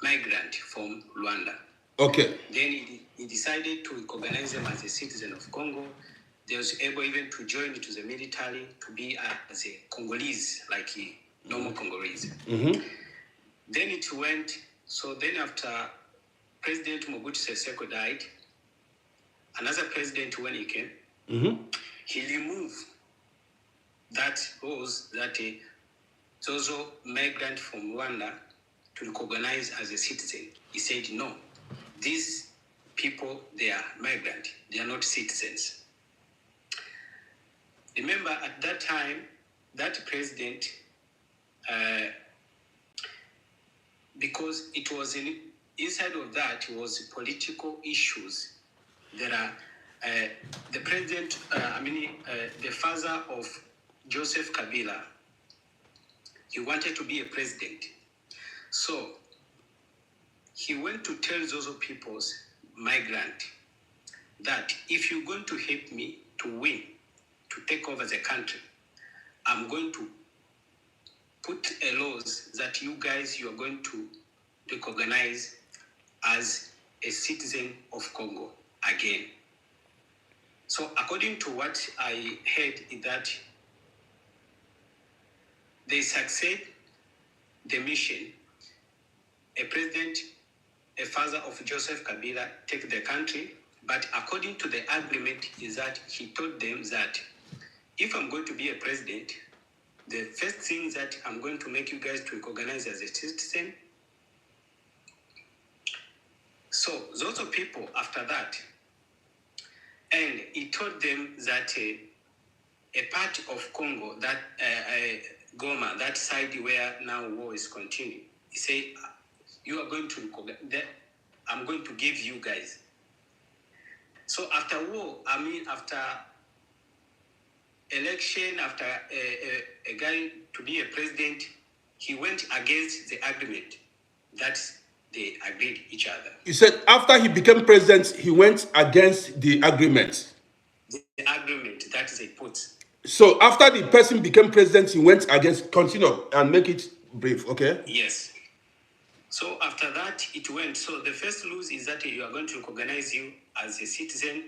migrant from Rwanda. Okay. Then he decided to recognize them as a citizen of Congo. They was able even to join to the military, to be as a Congolese, like a normal Congolese. Mm-hmm. Then it went, so then after President Mobutu Sese Seko died, another president, when he came, mm-hmm. he removed that laws that those migrant from Rwanda to recognize as a citizen. He said, no, these people, they are migrant. They are not citizens. Remember, at that time, that president, because it was inside of that was political issues. There are the president, the father of Joseph Kabila, he wanted to be a president. So he went to tell those people's migrant that if you're going to help me to win, to take over the country, I'm going to put a laws that you guys, you're going to recognize as a citizen of Congo again. So according to what I heard is that they succeed the mission. A president, a father of Joseph Kabila, take the country, but according to the agreement is that he told them that if I'm going to be a president, the first thing that I'm going to make you guys to recognize as a citizen. So those are people after that, and he told them that a part of Congo, that Goma, that side where now war is continuing, he said, you are going to recognize that I'm going to give you guys. So after war, after election, after a guy to be a president, he went against the agreement that they agreed each other. He said after he became president, he went against the agreement. agreement that they put. So after the person became president, he went against, continue and make it brief, okay? Yes. So after that, it went. So the first rules is that you are going to recognize you as a citizen.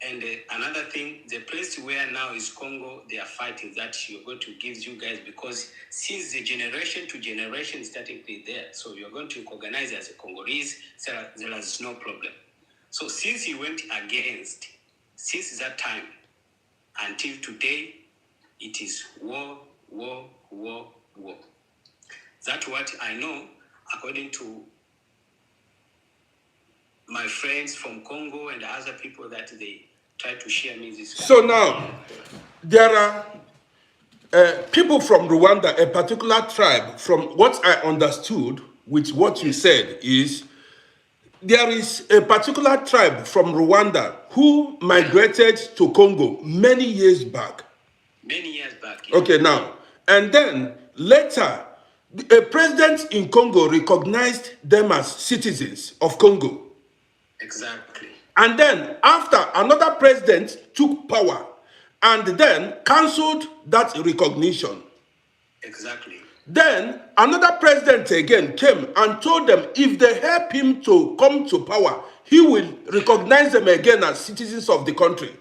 And another thing, the place where now is Congo, they are fighting that you're going to give you guys, because since the generation to generation starting there, so you're going to recognize as a Congolese, so there is no problem. So since he went against, since that time until today, it is war, war, war, war. That's what I know, according to my friends from Congo and other people that they try to share me this. So now, there are people from Rwanda, a particular tribe, from what I understood with what you said is, there is a particular tribe from Rwanda who migrated to Congo many years back. Many years back. Yeah. Okay, now, and then later, a president in Congo recognized them as citizens of Congo. Exactly. And then after, another president took power and then cancelled that recognition. Exactly. Then another president again came and told them if they help him to come to power, he will recognize them again as citizens of the country.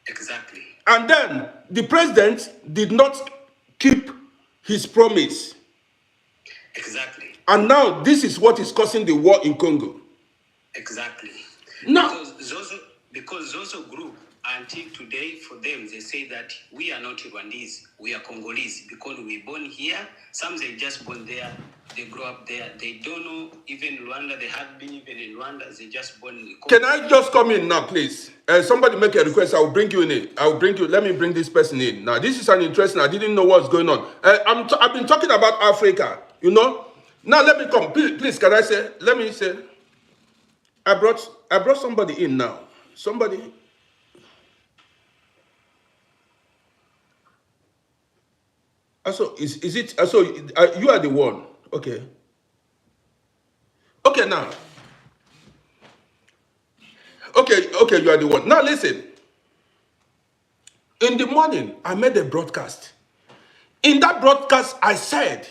Exactly. And then the president did not keep his promise. Exactly. And now this is what is causing the war in Congo. Exactly. Now, because Zoso group, until today, for them, they say that we are not Rwandese, we are Congolese, because we born here. Some they just born there, they grow up there. They don't know even Rwanda. They have been even in Rwanda. They just born in Congo. can I just come in now, please? Somebody make a request. I will bring you in. I will bring you. Let me bring this person in. Now, this is an interesting. I didn't know what's going on. I've been talking about Africa. You know. Now let me come. Please, can I say? Let me say. I brought somebody in now. Somebody. So is it? So you are the one. Okay. Okay now. Okay, you are the one. Now listen. In the morning, I made a broadcast. In that broadcast, I said,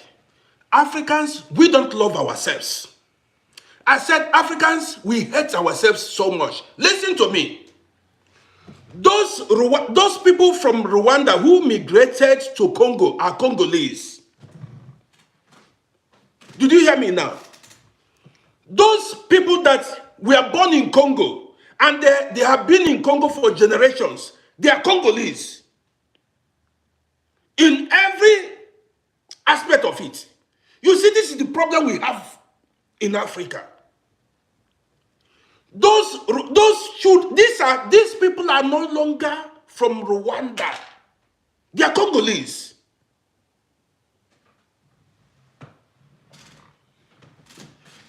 Africans, we don't love ourselves. I said, Africans, we hate ourselves so much. Listen to me. Those people from Rwanda who migrated to Congo are Congolese. Did you hear me now? Those people that were born in Congo and they have been in Congo for generations, they are Congolese. In every aspect of it. You see, this is the problem we have in Africa. These people are no longer from Rwanda. They are Congolese.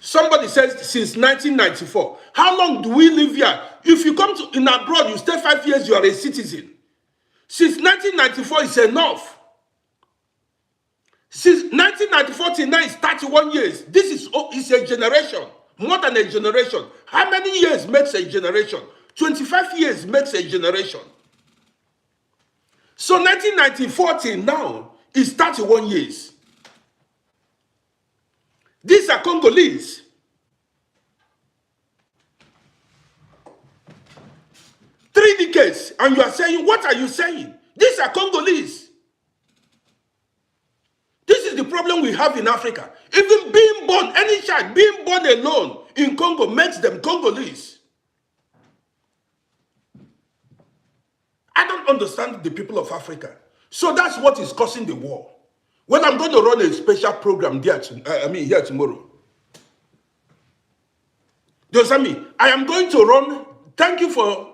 Somebody says since 1994. How long do we live here? If you come to in abroad, you stay 5 years, you are a citizen. Since 1994 is enough. Since 1994 till now is 31 years. This is a generation. More than a generation. How many years makes a generation? 25 years makes a generation. So 1994 till now is 31 years. These are Congolese. Three decades, and you are saying, what are you saying? These are Congolese. This is the problem we have in Africa. Even being born, any child being born alone in Congo makes them Congolese. I don't understand the people of Africa. So that's what is causing the war. Well, I'm going to run a special program there, here tomorrow. Do you understand me? I am going to run, thank you for,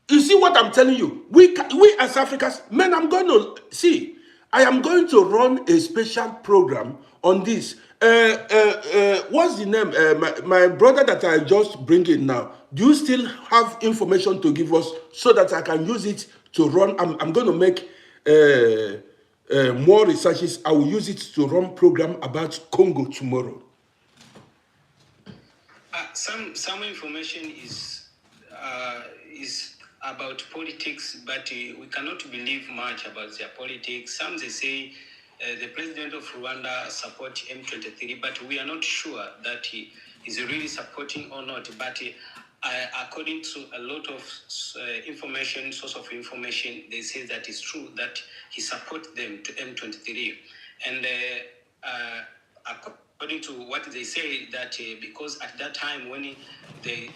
you see what I'm telling you? We as Africans, man, I am going to run a special program on this. What's the name? My brother that I just bring in now. Do you still have information to give us so that I can use it to run? I'm going to make more researches. I will use it to run program about Congo tomorrow. Some information is is about politics, but we cannot believe much about their politics. Some they say the president of Rwanda support M23, but we are not sure that he is really supporting or not. But according to a lot of information, source of information, they say that it's true that he support them to M23, and according to what they say, that because at that time when the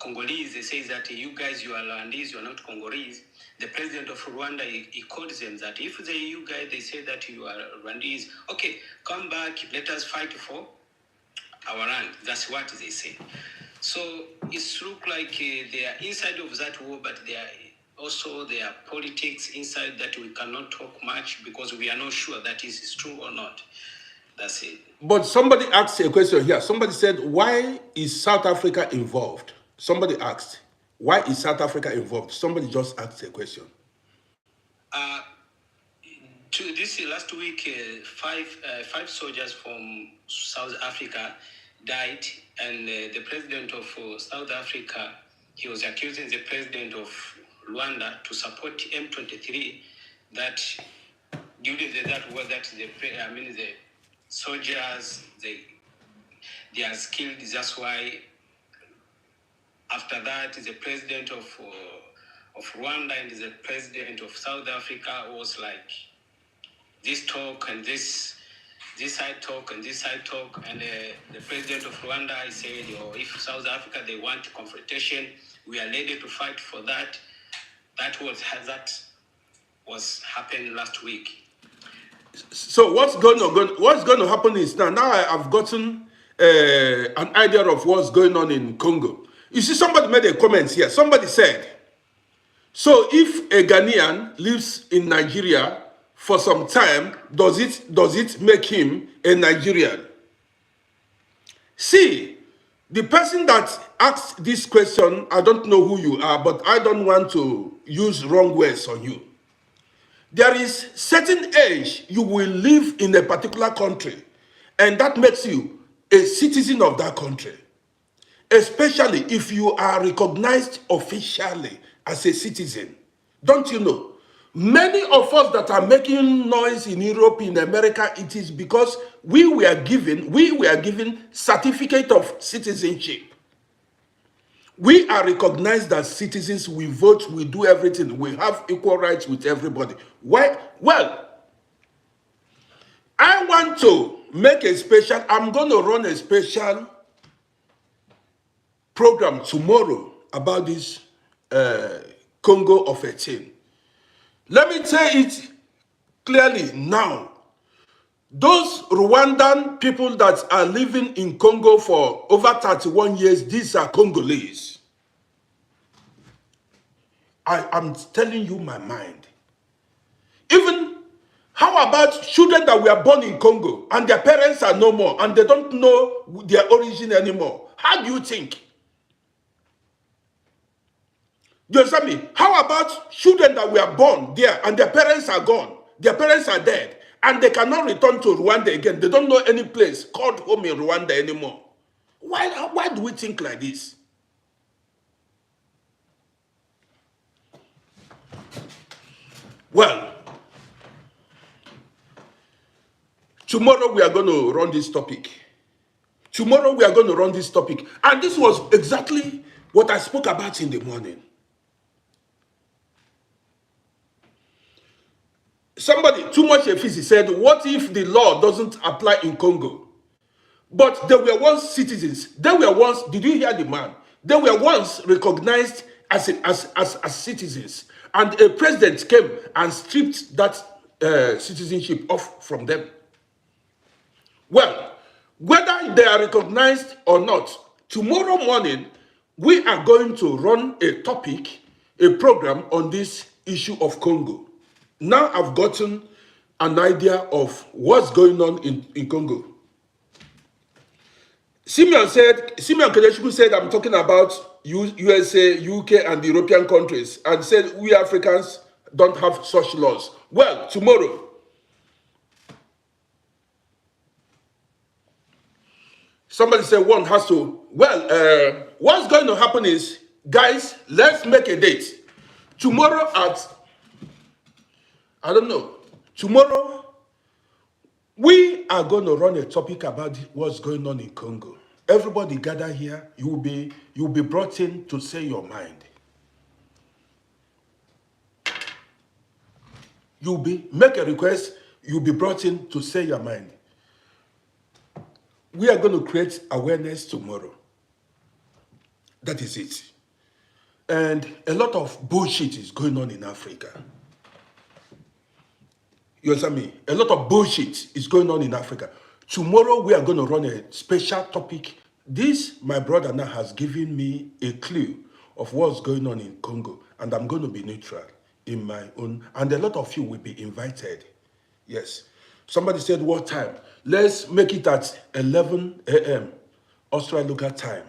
Congolese, they say that you guys, you are Rwandese, you are not Congolese. The president of Rwanda, he called them that if you guys, they say that you are Rwandese, okay, come back, let us fight for our land. That's what they say. So it's look like they are inside of that war, but they are also there are politics inside that we cannot talk much because we are not sure that is true or not. That's it. But somebody asked a question here. Somebody said, why is South Africa involved? Somebody asked, why is South Africa involved? Somebody just asked a question. To this last week, five soldiers from South Africa died, and the president of South Africa, he was accusing the president of Rwanda to support M23. That during that war, that the soldiers they are skilled. That's why after that, the president of Rwanda and the president of South Africa was like this talk and this side talk and this side talk, and the president of Rwanda said, if South Africa they want confrontation, we are ready to fight for that. That was happened last week. So what's going to happen is now I've gotten an idea of what's going on in Congo. You see, somebody made a comment here. Somebody said, so if a Ghanaian lives in Nigeria for some time, does it make him a Nigerian? See, the person that asked this question, I don't know who you are, but I don't want to use wrong words on you. There is certain age you will live in a particular country, and that makes you a citizen of that country. Especially if you are recognized officially as a citizen. Don't you know? Many of us that are making noise in Europe, in America, it is because we were given certificate of citizenship. We are recognized as citizens, we vote, we do everything. We have equal rights with everybody. Why? Well, I want to make I'm going to run a special program tomorrow about this Congo of 18. Let me say it clearly now. Those Rwandan people that are living in Congo for over 31 years, these are Congolese. I am telling you my mind. Even, how about children that were born in Congo and their parents are no more and they don't know their origin anymore? How do you think? Do you understand me? How about children that were born there and their parents are gone? Their parents are dead and they cannot return to Rwanda again. They don't know any place called home in Rwanda anymore. Why do we think like this? Well, tomorrow we are going to run this topic. Tomorrow we are going to run this topic. And this was exactly what I spoke about in the morning. Somebody, too much efficacy, said, what if the law doesn't apply in Congo? But they were once citizens. They were once, did you hear the man? They were once recognized as citizens. And a president came and stripped that citizenship off from them. Well, whether they are recognized or not, tomorrow morning, we are going to run a program on this issue of Congo. Now I've gotten an idea of what's going on in Congo. Simeon Kedeshku said, I'm talking about USA, UK, and the European countries, and said we Africans don't have such laws. Well, tomorrow, somebody said one has to, what's going to happen is Guys, let's make a date. Tomorrow at, I don't know, tomorrow we are going to run a topic about what's going on in Congo. Everybody gather here. You'll be brought in to say your mind. Make a request. You'll be brought in to say your mind. We are going to create awareness tomorrow. That is it. And a lot of bullshit is going on in Africa. You understand me? A lot of bullshit is going on in Africa. Tomorrow we are going to run a special topic. This, my brother now has given me a clue of what's going on in Congo. And I'm going to be neutral in my own. And a lot of you will be invited. Yes. Somebody said, what time? Let's make it at 11 a.m. Australian local time.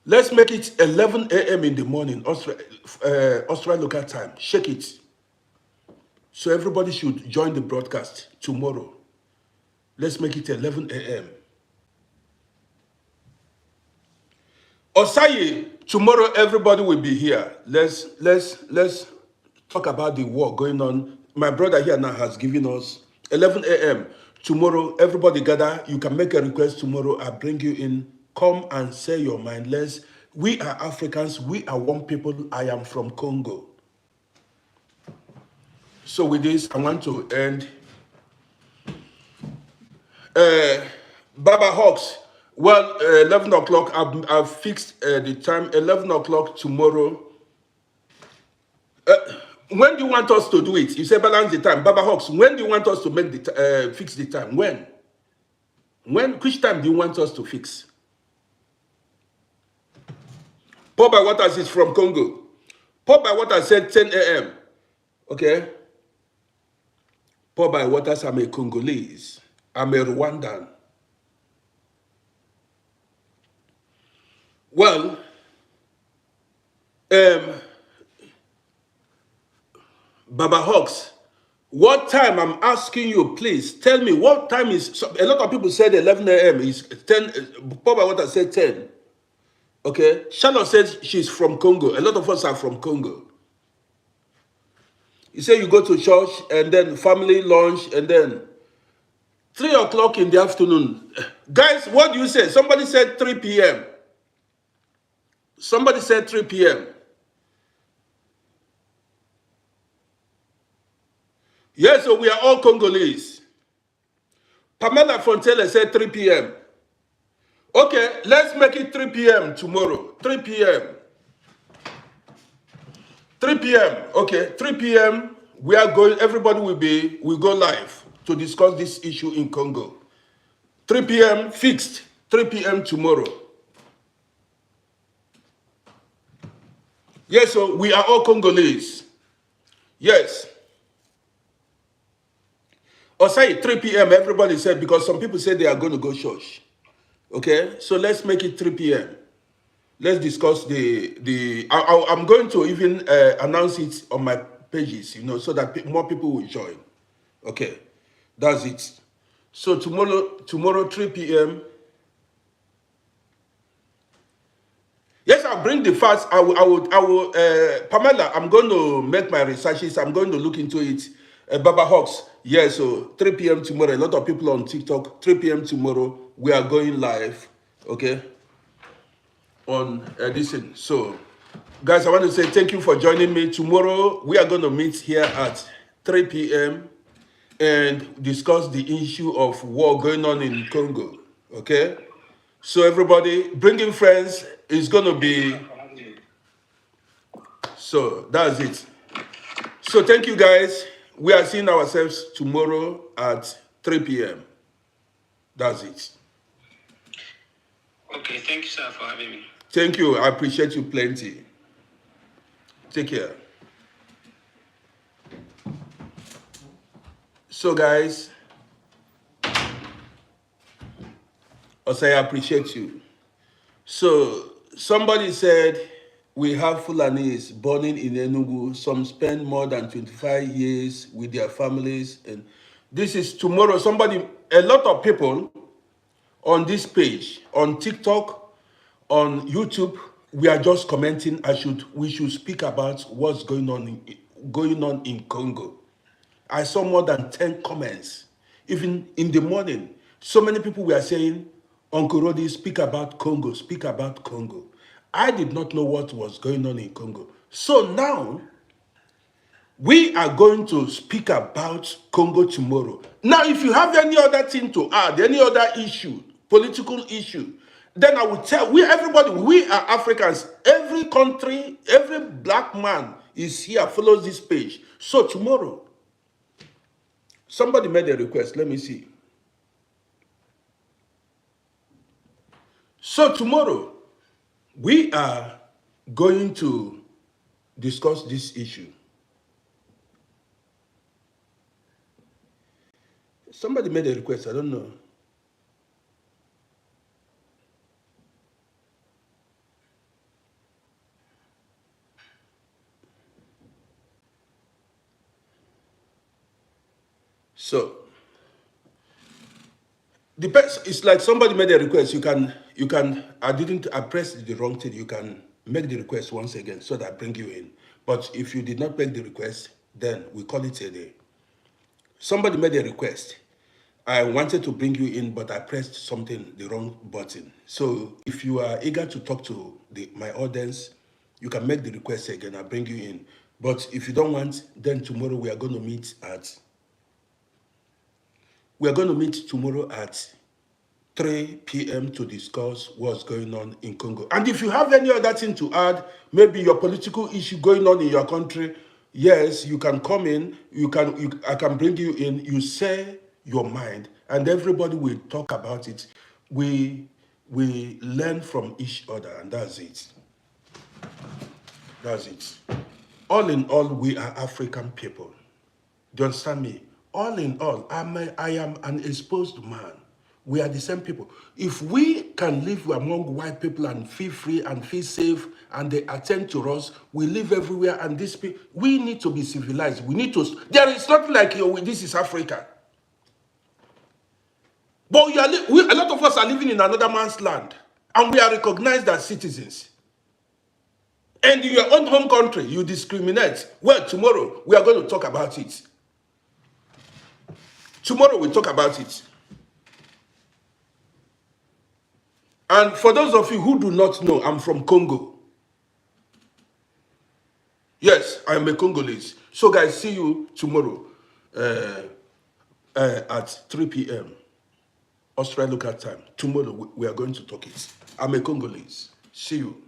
Let's make it 11 a.m. in the morning, Australian local time. Shake it. So everybody should join the broadcast tomorrow. Let's make it 11 a.m. Osayi, tomorrow everybody will be here. Let's talk about the war going on. My brother here now has given us 11 a.m. Tomorrow, everybody gather. You can make a request tomorrow. I'll bring you in. Come and say your mind. We are Africans. We are one people. I am from Congo. So with this, I want to end. Baba Hawks. Well, 11 o'clock. I've fixed the time. 11 o'clock tomorrow. When do you want us to do it? You say balance the time. Baba Hawks, when do you want us to make fix the time? When? Which time do you want us to fix? Paul by Waters is from Congo. Paul by Waters said 10 a.m. Okay? Paul by Waters, I'm a Congolese. I'm a Rwandan. Well, Baba Hawks, what time? I'm asking you, please tell me what time is. So a lot of people said 11 a.m. is 10. Paul by Waters said 10. Okay, Charlotte says she's from Congo. A lot of us are from Congo. You say you go to church and then family lunch and then 3 o'clock in the afternoon. Guys, what do you say? Somebody said 3 p.m. Somebody said 3 p.m. Yes, so we are all Congolese. Pamela Fontele said 3 p.m. Okay, let's make it 3 p.m. tomorrow. 3 p.m. 3 p.m. Okay, 3 p.m. We are going, everybody will go live to discuss this issue in Congo. 3 p.m. fixed. 3 p.m. tomorrow. Yes, so we are all Congolese. Yes. Or say 3 p.m. everybody said, because some people said they are going to go church. Okay, so let's make it 3 p.m. Let's discuss I'm going to even announce it on my pages, so that more people will join. Okay, that's it. So tomorrow 3 p.m. Yes, I'll bring the facts. I will. Pamela, I'm going to make my researches. I'm going to look into it. Baba Hawks, yeah, so 3 p.m. tomorrow. A lot of people on TikTok. 3 p.m. tomorrow, we are going live. Okay. On this. So, guys, I want to say thank you for joining me. Tomorrow, we are going to meet here at 3 p.m. and discuss the issue of war going on in Congo. Okay. So everybody, bringing friends is going to be. So that's it. So thank you guys. We are seeing ourselves tomorrow at 3 p.m. That's it. Okay, thank you, sir, for having me. Thank you. I appreciate you plenty. Take care. So guys, also I appreciate you. So somebody said we have Fulanis born in Enugu. Some spend more than 25 years with their families. And this is tomorrow. A lot of people on this page, on TikTok, on YouTube, we are just commenting. We should speak about what's going on in Congo. I saw more than 10 comments. Even in the morning, so many people were saying, Uncle Rodi, speak about Congo, speak about Congo. I did not know what was going on in Congo. So now, we are going to speak about Congo tomorrow. Now, if you have any other thing to add, any other issue, political issue, then I will tell everybody, we are Africans. Every country, every black man is here, follows this page. So tomorrow, somebody made a request. Let me see. So tomorrow, we are going to discuss this issue. Somebody made a request. I don't know. So it's like somebody made a request. I pressed the wrong thing. You can make the request once again so that I bring you in. But if you did not make the request, then we call it a day. Somebody made a request. I wanted to bring you in, but I pressed the wrong button. So if you are eager to talk to my audience, you can make the request again. I'll bring you in. But if you don't want, then tomorrow we are going to meet tomorrow at 3 p.m. to discuss what's going on in Congo. And if you have any other thing to add, maybe your political issue going on in your country, yes, you can come in. I can bring you in. You say your mind, and everybody will talk about it. We learn from each other, and that's it. That's it. All in all, we are African people. Do you understand me? All in all, I am an exposed man. We are the same people. If we can live among white people and feel free and feel safe and they attend to us, we live everywhere and we need to be civilized. There is nothing like this is Africa. But a lot of us are living in another man's land and we are recognized as citizens. And in your own home country, you discriminate. Well, tomorrow, we are going to talk about it. Tomorrow, we'll talk about it. And for those of you who do not know, I'm from Congo. Yes, I'm a Congolese. So guys, see you tomorrow at 3 p.m. Australian local time. Tomorrow, we are going to talk it. I'm a Congolese. See you.